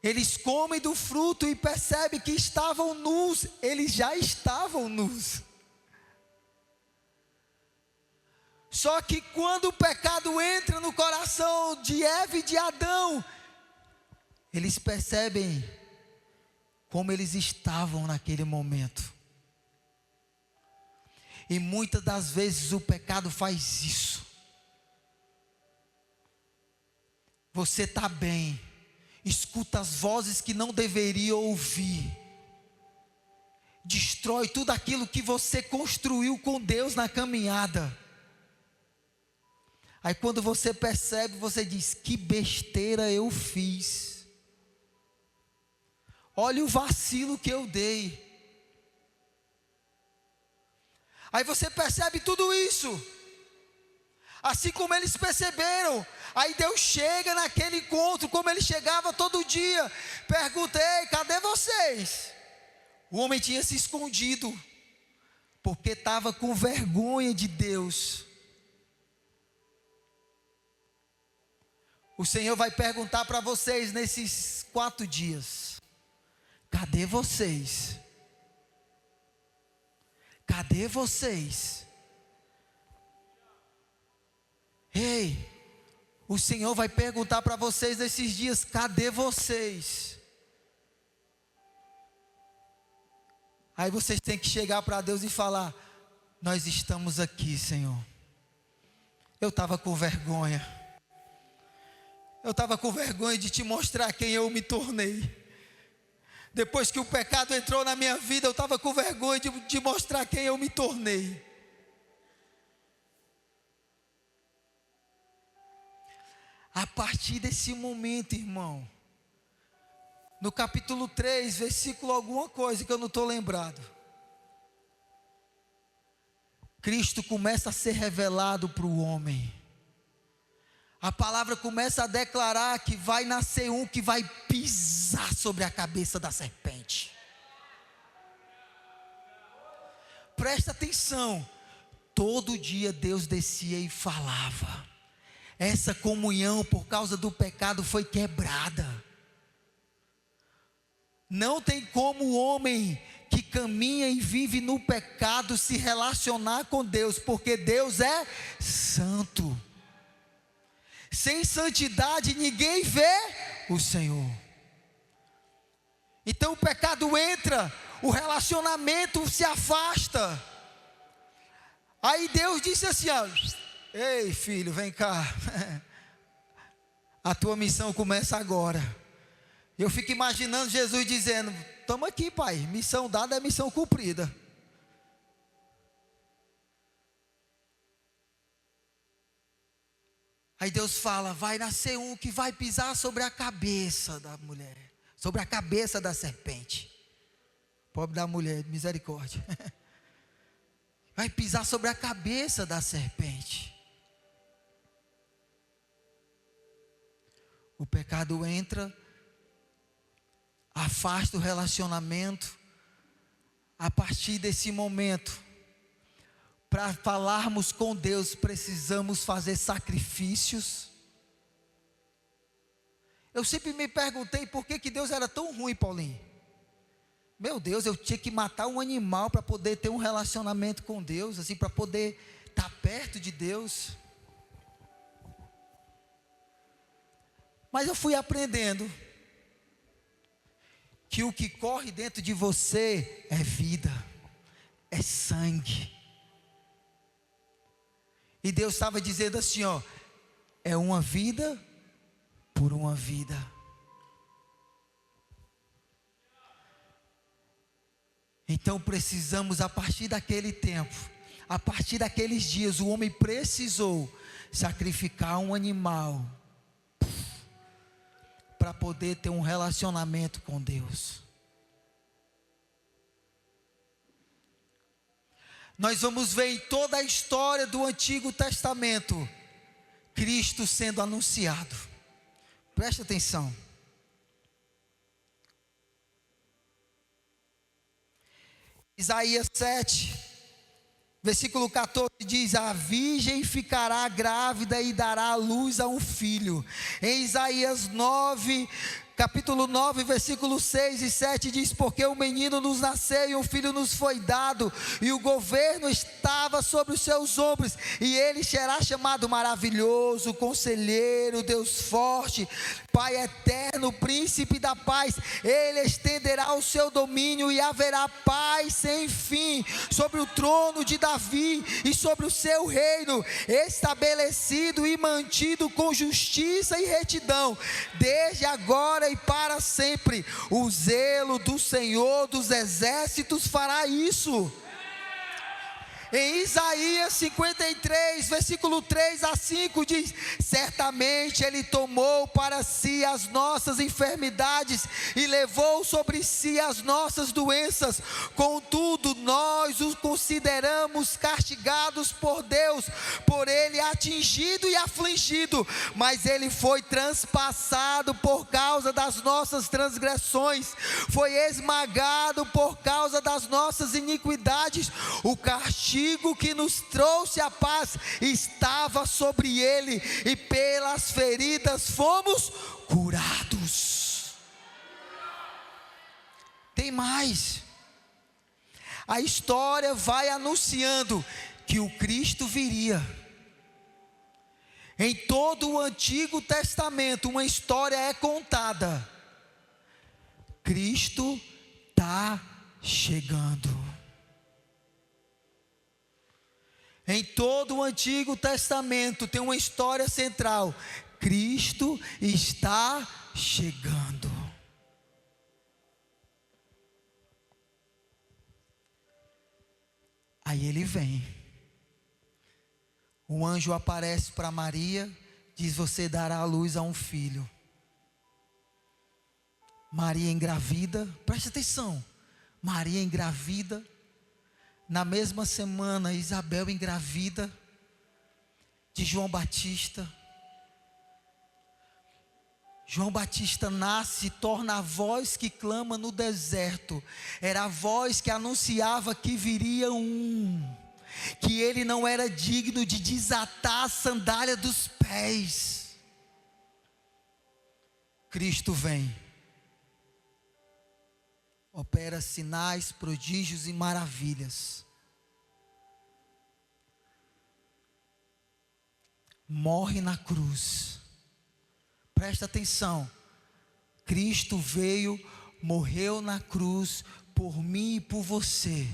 eles comem do fruto e percebem que estavam nus, eles já estavam nus. Só que quando o pecado entra no coração de Eva e de Adão, eles percebem como eles estavam naquele momento. E muitas das vezes o pecado faz isso. Você está bem, escuta as vozes que não deveria ouvir, destrói tudo aquilo que você construiu com Deus na caminhada. Aí quando você percebe, você diz, que besteira eu fiz. Olha o vacilo que eu dei. Aí você percebe tudo isso. Assim como eles perceberam. Aí Deus chega naquele encontro, como ele chegava todo dia. Perguntei, cadê vocês? O homem tinha se escondido, porque estava com vergonha de Deus. O Senhor vai perguntar para vocês nesses 4 dias: cadê vocês? Cadê vocês? Ei, o Senhor vai perguntar para vocês nesses dias: cadê vocês? Aí vocês têm que chegar para Deus e falar: nós estamos aqui, Senhor. Eu estava com vergonha. Eu estava com vergonha de te mostrar quem eu me tornei. Depois que o pecado entrou na minha vida, eu estava com vergonha de mostrar quem eu me tornei. A partir desse momento, irmão, no capítulo 3, versículo alguma coisa que eu não estou lembrado. Cristo começa a ser revelado para o homem. A palavra começa a declarar que vai nascer um que vai pisar sobre a cabeça da serpente. Presta atenção. Todo dia Deus descia e falava. Essa comunhão por causa do pecado foi quebrada. Não tem como o homem que caminha e vive no pecado se relacionar com Deus, porque Deus é santo. Sem santidade ninguém vê o Senhor. Então o pecado entra, o relacionamento se afasta. Aí Deus disse assim, ó, ei filho, vem cá. A tua missão começa agora. Eu fico imaginando Jesus dizendo, toma aqui pai, missão dada é missão cumprida. Aí Deus fala, vai nascer um que vai pisar sobre a cabeça da mulher, sobre a cabeça da serpente. Pobre da mulher, misericórdia. Vai pisar sobre a cabeça da serpente. O pecado entra, afasta o relacionamento. A partir desse momento, para falarmos com Deus, precisamos fazer sacrifícios. Eu sempre me perguntei por que Deus era tão ruim, Paulinho. Meu Deus, eu tinha que matar um animal para poder ter um relacionamento com Deus, assim, para poder estar perto de Deus. Mas eu fui aprendendo que o que corre dentro de você é vida, é sangue. E Deus estava dizendo assim, ó, é uma vida por uma vida. Então precisamos, a partir daquele tempo, a partir daqueles dias, o homem precisou sacrificar um animal para poder ter um relacionamento com Deus. Nós vamos ver em toda a história do Antigo Testamento, Cristo sendo anunciado. Presta atenção. Isaías 7, versículo 14 diz, a virgem ficará grávida e dará à luz a um filho. Em Isaías 9, capítulo 9, versículo 6 e 7 diz, porque o menino nos nasceu e um filho nos foi dado, e o governo estava sobre os seus ombros, e ele será chamado maravilhoso, conselheiro, Deus forte, Pai eterno, príncipe da paz. Ele estenderá o seu domínio e haverá paz sem fim sobre o trono de Davi e sobre o seu reino, estabelecido e mantido com justiça e retidão, desde agora e para sempre. O zelo do Senhor dos exércitos fará isso. Em Isaías 53, versículo 3 a 5 diz, certamente Ele tomou para si as nossas enfermidades e levou sobre si as nossas doenças, contudo nós os consideramos castigados por Deus, por Ele atingido e afligido, mas Ele foi transpassado por causa das nossas transgressões, foi esmagado por causa das nossas iniquidades, o castigo que nos trouxe a paz estava sobre ele, e pelas feridas fomos curados. Tem mais. A história vai anunciando que o Cristo viria. Em todo o Antigo Testamento, uma história é contada. Cristo está chegando. Em todo o Antigo Testamento tem uma história central. Cristo está chegando. Aí ele vem. O anjo aparece para Maria, diz, você dará à luz a um filho. Maria engravida, presta atenção. Maria engravida, Na mesma semana, Isabel engravida de João Batista. João Batista nasce e torna a voz que clama no deserto. Era a voz que anunciava que viria que ele não era digno de desatar a sandália dos pés. Cristo vem, opera sinais, prodígios e maravilhas. Morre na cruz. Presta atenção. Cristo veio, morreu na cruz por mim e por você.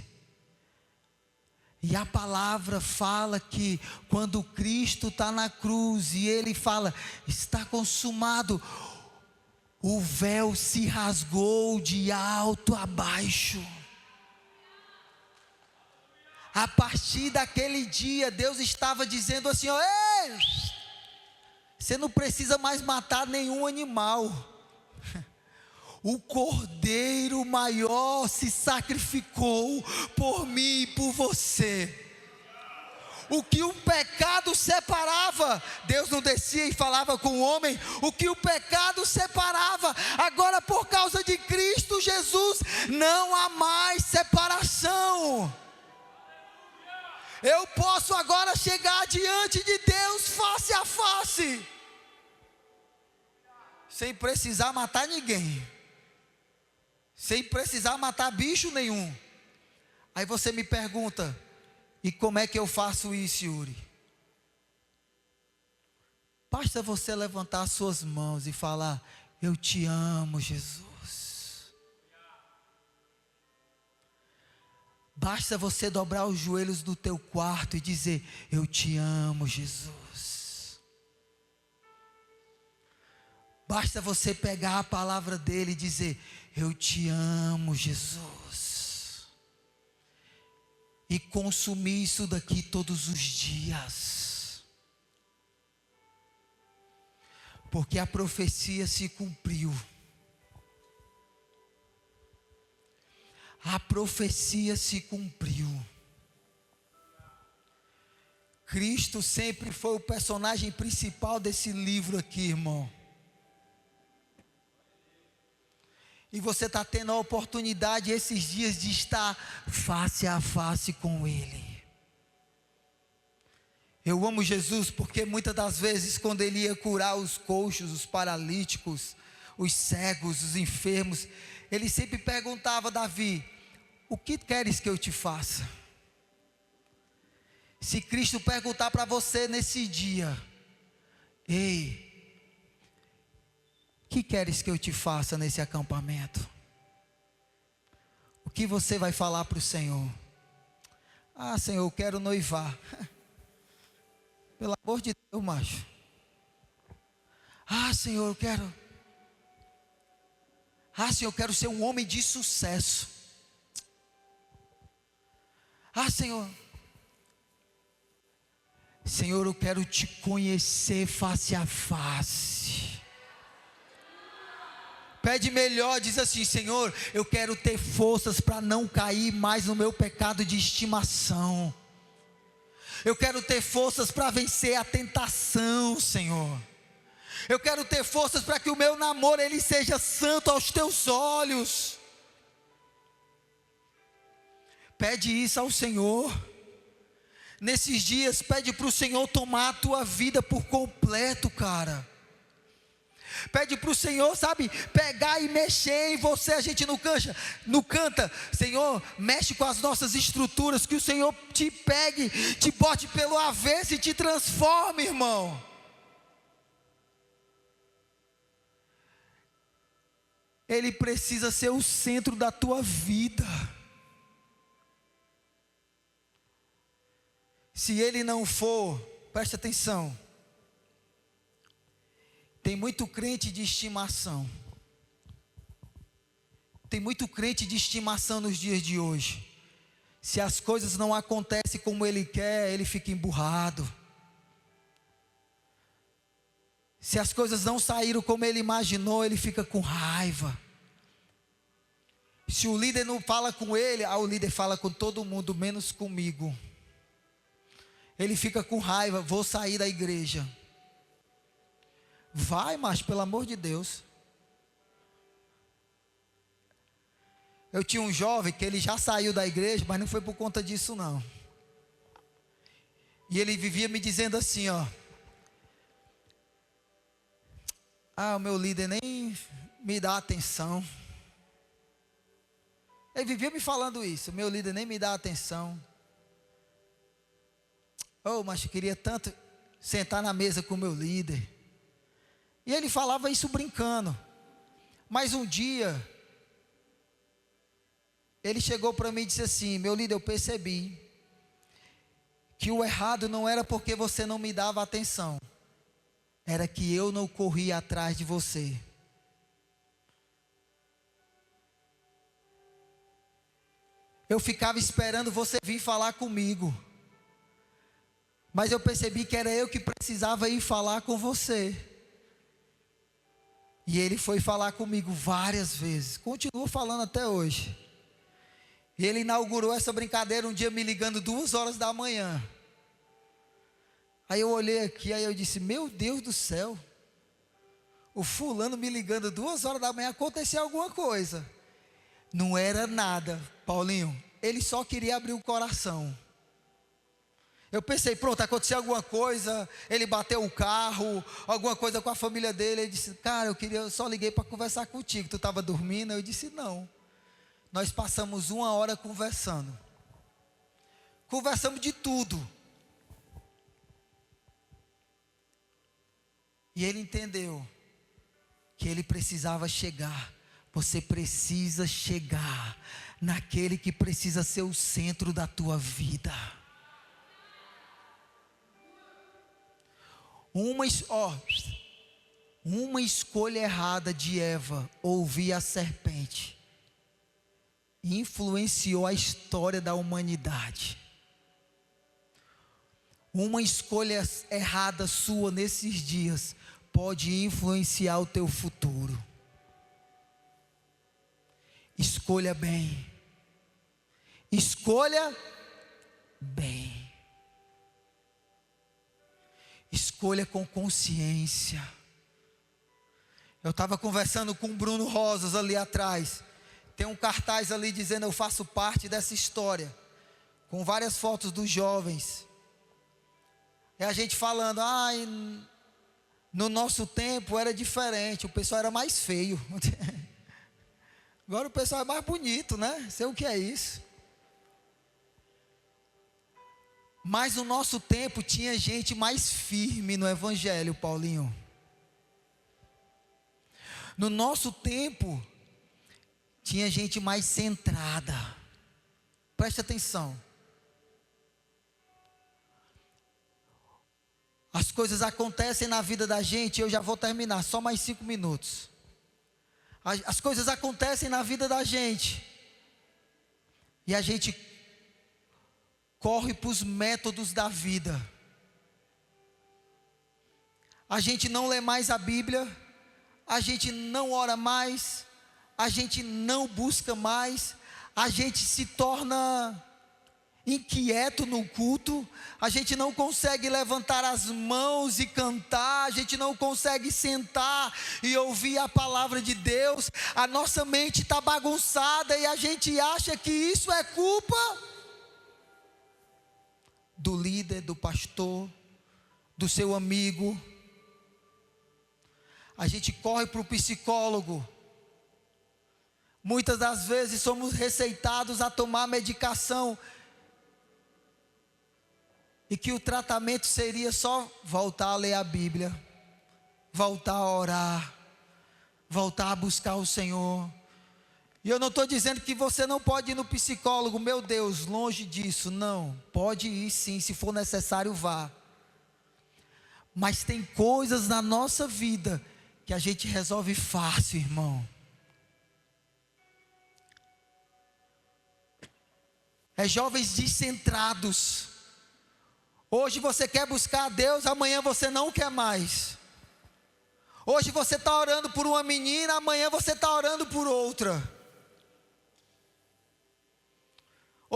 E a palavra fala que quando Cristo está na cruz e Ele fala, está consumado, o véu se rasgou de alto a baixo. A partir daquele dia, Deus estava dizendo assim, ó, ei, você não precisa mais matar nenhum animal. O Cordeiro maior se sacrificou por mim e por você. O que o pecado separava, Deus não descia e falava com o homem. O que o pecado separava, agora por causa de Cristo Jesus, não há mais separação. Eu posso agora chegar diante de Deus face a face, sem precisar matar ninguém, sem precisar matar bicho nenhum. Aí você me pergunta, e como é que eu faço isso, Yuri? Basta você levantar as suas mãos e falar, eu te amo, Jesus. Basta você dobrar os joelhos do teu quarto e dizer, eu te amo, Jesus. Basta você pegar a palavra dele e dizer, eu te amo, Jesus. E consumir isso daqui todos os dias. Porque a profecia se cumpriu. A profecia se cumpriu. Cristo sempre foi o personagem principal desse livro aqui, irmão. E você está tendo a oportunidade esses dias de estar face a face com Ele. Eu amo Jesus porque muitas das vezes quando Ele ia curar os coxos, os paralíticos, os cegos, os enfermos, Ele sempre perguntava, Davi, o que queres que eu te faça? Se Cristo perguntar para você nesse dia, ei, o que queres que eu te faça nesse acampamento? O que você vai falar para o Senhor? Ah, Senhor, eu quero noivar. Pelo amor de Deus, macho. Ah, Senhor, eu quero. Ah, Senhor, eu quero ser um homem de sucesso. Ah, Senhor. Senhor, eu quero te conhecer face a face. Pede melhor, diz assim, Senhor, eu quero ter forças para não cair mais no meu pecado de estimação. Eu quero ter forças para vencer a tentação, Senhor. Eu quero ter forças para que o meu namoro ele seja santo aos teus olhos. Pede isso ao Senhor. Nesses dias, pede para o Senhor tomar a tua vida por completo, cara. Pede para o Senhor, sabe, pegar e mexer em você. A gente não canta, Senhor, mexe com as nossas estruturas, que o Senhor te pegue, te bote pelo avesso e te transforme, irmão. Ele precisa ser o centro da tua vida. Se ele não for, preste atenção. Tem muito crente de estimação. Tem muito crente de estimação nos dias de hoje. Se as coisas não acontecem como ele quer, ele fica emburrado. Se as coisas não saíram como ele imaginou, ele fica com raiva. Se o líder não fala com ele, o líder fala com todo mundo, menos comigo. Ele fica com raiva, vou sair da igreja. Vai, macho, pelo amor de Deus. Eu tinha um jovem que ele já saiu da igreja, mas não foi por conta disso não. E ele vivia me dizendo assim, ó. O meu líder nem me dá atenção. Ele vivia me falando isso, meu líder nem me dá atenção. Mas eu queria tanto sentar na mesa com o meu líder. E ele falava isso brincando. Mas um dia, ele chegou para mim e disse assim, meu líder, eu percebi que o errado não era porque você não me dava atenção. Era que eu não corria atrás de você. Eu ficava esperando você vir falar comigo. Mas eu percebi que era eu que precisava ir falar com você. E ele foi falar comigo várias vezes. Continua falando até hoje. E ele inaugurou essa brincadeira um dia me ligando 2 horas da manhã. Aí eu olhei aqui, aí eu disse, meu Deus do céu. O fulano me ligando 2 horas da manhã, aconteceu alguma coisa. Não era nada, Paulinho. Ele só queria abrir o coração. Eu pensei, pronto, aconteceu alguma coisa. Ele bateu o carro, alguma coisa com a família dele. Ele disse, cara, eu só liguei para conversar contigo. Tu estava dormindo? Eu disse, não. Nós passamos 1 hora conversando. Conversamos de tudo. E ele entendeu que ele precisava chegar. Você precisa chegar naquele que precisa ser o centro da tua vida. Uma escolha errada de Eva, ouvir a serpente, influenciou a história da humanidade. Uma escolha errada sua nesses dias pode influenciar o teu futuro. Escolha bem. Escolha bem. Escolha com consciência. Eu estava conversando com o Bruno Rosas ali atrás. Tem um cartaz ali dizendo, eu faço parte dessa história. Com várias fotos dos jovens. E a gente falando, no nosso tempo era diferente, o pessoal era mais feio. Agora o pessoal é mais bonito, né? Sei o que é isso. Mas no nosso tempo tinha gente mais firme no evangelho, Paulinho. No nosso tempo tinha gente mais centrada. Preste atenção. As coisas acontecem na vida da gente, eu já vou terminar, só mais 5 minutos. As coisas acontecem na vida da gente. E a gente corre para os métodos da vida. A gente não lê mais a Bíblia, a gente não ora mais, a gente não busca mais, a gente se torna inquieto no culto, a gente não consegue levantar as mãos e cantar, a gente não consegue sentar e ouvir a palavra de Deus, a nossa mente está bagunçada e a gente acha que isso é culpa do líder, do pastor, do seu amigo. A gente corre para o psicólogo. Muitas das vezes somos receitados a tomar medicação e que o tratamento seria só voltar a ler a Bíblia, voltar a orar, voltar a buscar o Senhor. E eu não estou dizendo que você não pode ir no psicólogo, meu Deus, longe disso, não. Pode ir sim, se for necessário vá. Mas tem coisas na nossa vida que a gente resolve fácil, irmão. É jovens descentrados. Hoje você quer buscar a Deus, amanhã você não quer mais. Hoje você está orando por uma menina, amanhã você está orando por outra.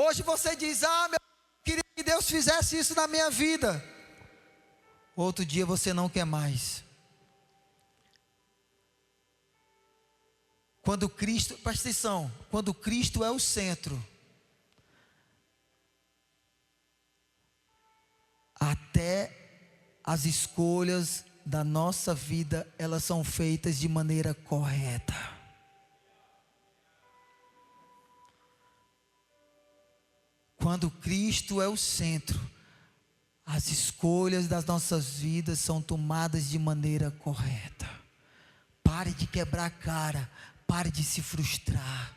Hoje você diz: ah, eu queria que Deus fizesse isso na minha vida. Outro dia você não quer mais. Quando Cristo, presta atenção, quando Cristo é o centro, até as escolhas da nossa vida, elas são feitas de maneira correta. Quando Cristo é o centro, as escolhas das nossas vidas são tomadas de maneira correta. Pare de quebrar a cara, pare de se frustrar,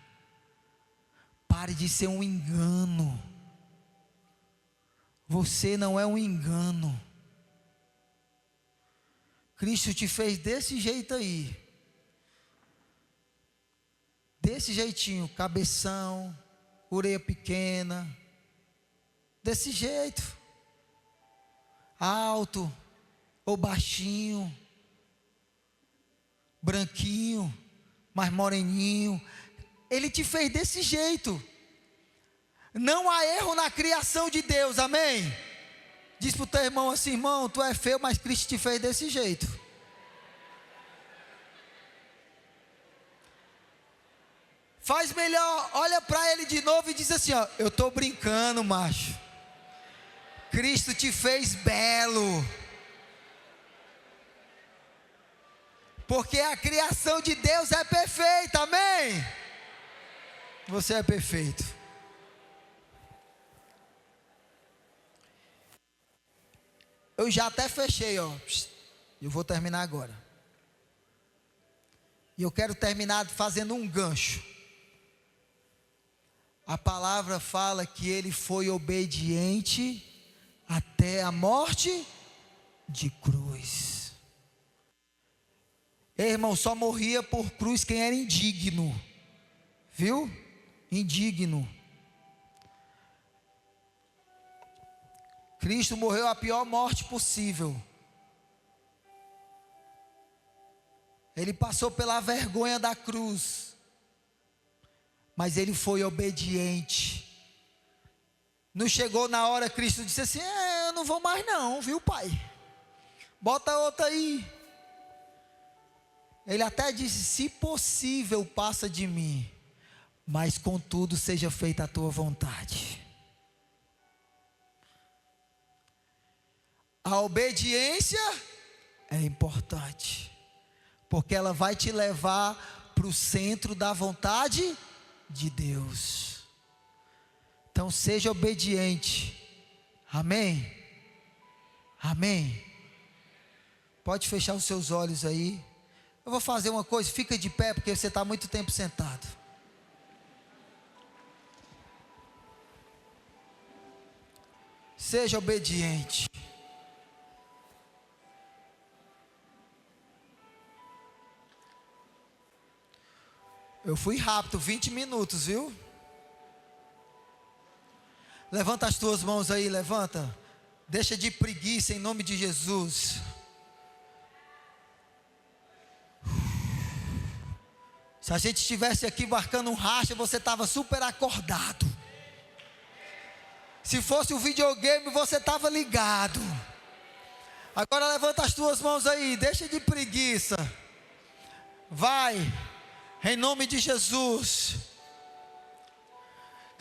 pare de ser um engano. Você não é um engano. Cristo te fez desse jeito aí, desse jeitinho, cabeção, orelha pequena, desse jeito, alto ou baixinho, branquinho, mais moreninho. Ele te fez desse jeito. Não há erro na criação de Deus, amém? Diz para o teu irmão assim: irmão, tu é feio, mas Cristo te fez desse jeito. Faz melhor, olha para ele de novo e diz assim: ó, eu estou brincando, macho. Cristo te fez belo. Porque a criação de Deus é perfeita, amém? Você é perfeito. Eu já até fechei, ó. Eu vou terminar agora. E eu quero terminar fazendo um gancho. A palavra fala que ele foi obediente até a morte de cruz. Ei, irmão, só morria por cruz quem era indigno. Viu? Indigno. Cristo morreu a pior morte possível. Ele passou pela vergonha da cruz, mas ele foi obediente. Não chegou na hora, Cristo disse assim: eu não vou mais não, viu, pai? Bota outra aí. Ele até disse: se possível, passa de mim, mas contudo seja feita a tua vontade. A obediência é importante, porque ela vai te levar para o centro da vontade de Deus. Então seja obediente. Amém? Amém? Pode fechar os seus olhos aí. Eu vou fazer uma coisa, fica de pé, porque você está muito tempo sentado. Seja obediente. Eu fui rápido, 20 minutos, viu? Levanta as tuas mãos aí, levanta. Deixa de preguiça em nome de Jesus. Se a gente estivesse aqui marcando um racha, você estava super acordado. Se fosse um videogame, você estava ligado. Agora levanta as tuas mãos aí, deixa de preguiça. Vai. Em nome de Jesus.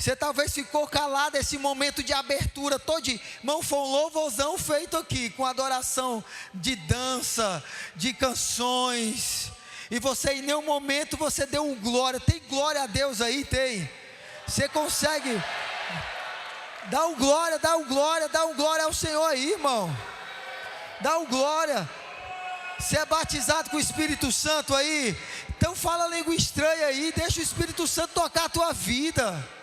Você talvez ficou calado esse momento de abertura todo. Irmão, foi um louvorzão feito aqui, com adoração de dança, de canções. E você em nenhum momento você deu um glória. Tem glória a Deus aí? Tem. Você consegue? Dá um glória, dá um glória, dá um glória ao Senhor aí, irmão. Dá um glória. Você é batizado com o Espírito Santo aí? Então fala língua estranha aí, deixa o Espírito Santo tocar a tua vida.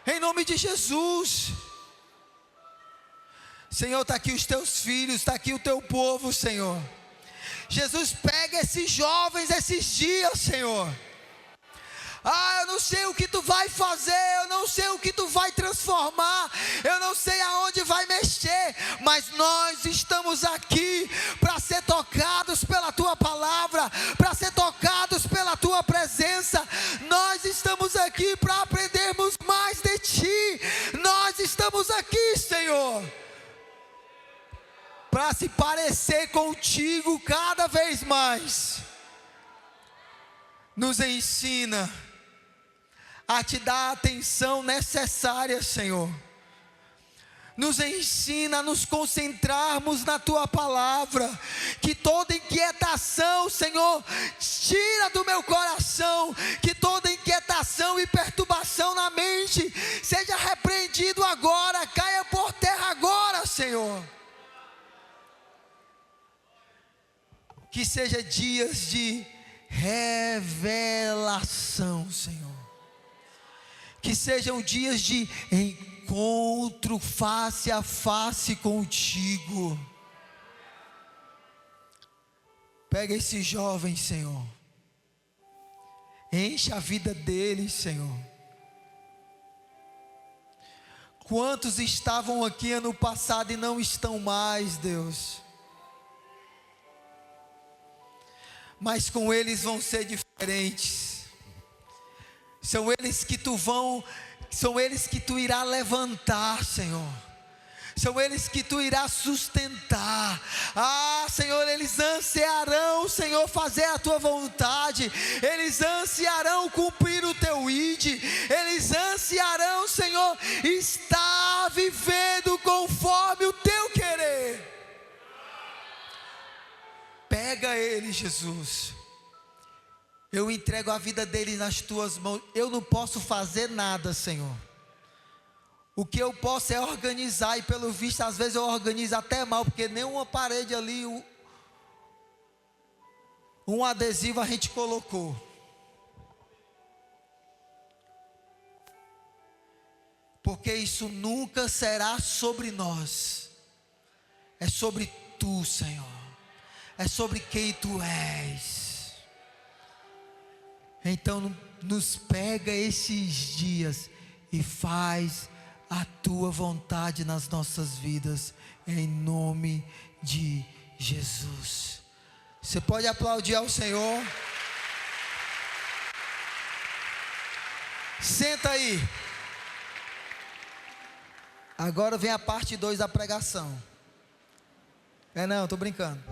Em nome de Jesus. Senhor, está aqui os teus filhos, está aqui o teu povo, Senhor. Jesus, pega esses jovens esses dias, Senhor. Ah, eu não sei o que tu vai fazer, eu não sei o que tu vai transformar, eu não sei aonde vai mexer, mas nós estamos aqui para ser tocados pela tua palavra, para ser tocados pela tua presença. Nós estamos aqui para aprendermos mais de ti. para se parecer contigo cada vez mais. Nos ensina a te dar a atenção necessária, Senhor. Nos ensina a nos concentrarmos na Tua palavra, que toda inquietação, Senhor, tira do meu coração, que toda inquietação e perturbação na mente seja repreendido agora, caia por terra agora, Senhor. Que seja dias de revelação, Senhor. Que sejam dias de encontro face a face contigo. Pega esse jovem, Senhor. Enche a vida dele, Senhor. Quantos estavam aqui ano passado e não estão mais, Deus? Mas com eles vão ser diferentes. São eles que tu irá levantar, Senhor. São eles que tu irá sustentar. Ah, Senhor, eles ansiarão, Senhor, fazer a tua vontade. Eles ansiarão cumprir o teu ID. Eles ansiarão, Senhor, estar vivendo conforme o teu querer. Pega ele, Jesus. Eu entrego a vida dele nas tuas mãos. Eu não posso fazer nada, Senhor. O que eu posso é organizar, e pelo visto às vezes eu organizo até mal, porque nem uma parede ali, um adesivo a gente colocou. Porque isso nunca será sobre nós. É sobre tu, Senhor. É sobre quem tu és. Então nos pega esses dias e faz a tua vontade nas nossas vidas, em nome de Jesus. Você pode aplaudir ao Senhor. Senta aí. Agora vem a parte 2 da pregação. Não, estou brincando.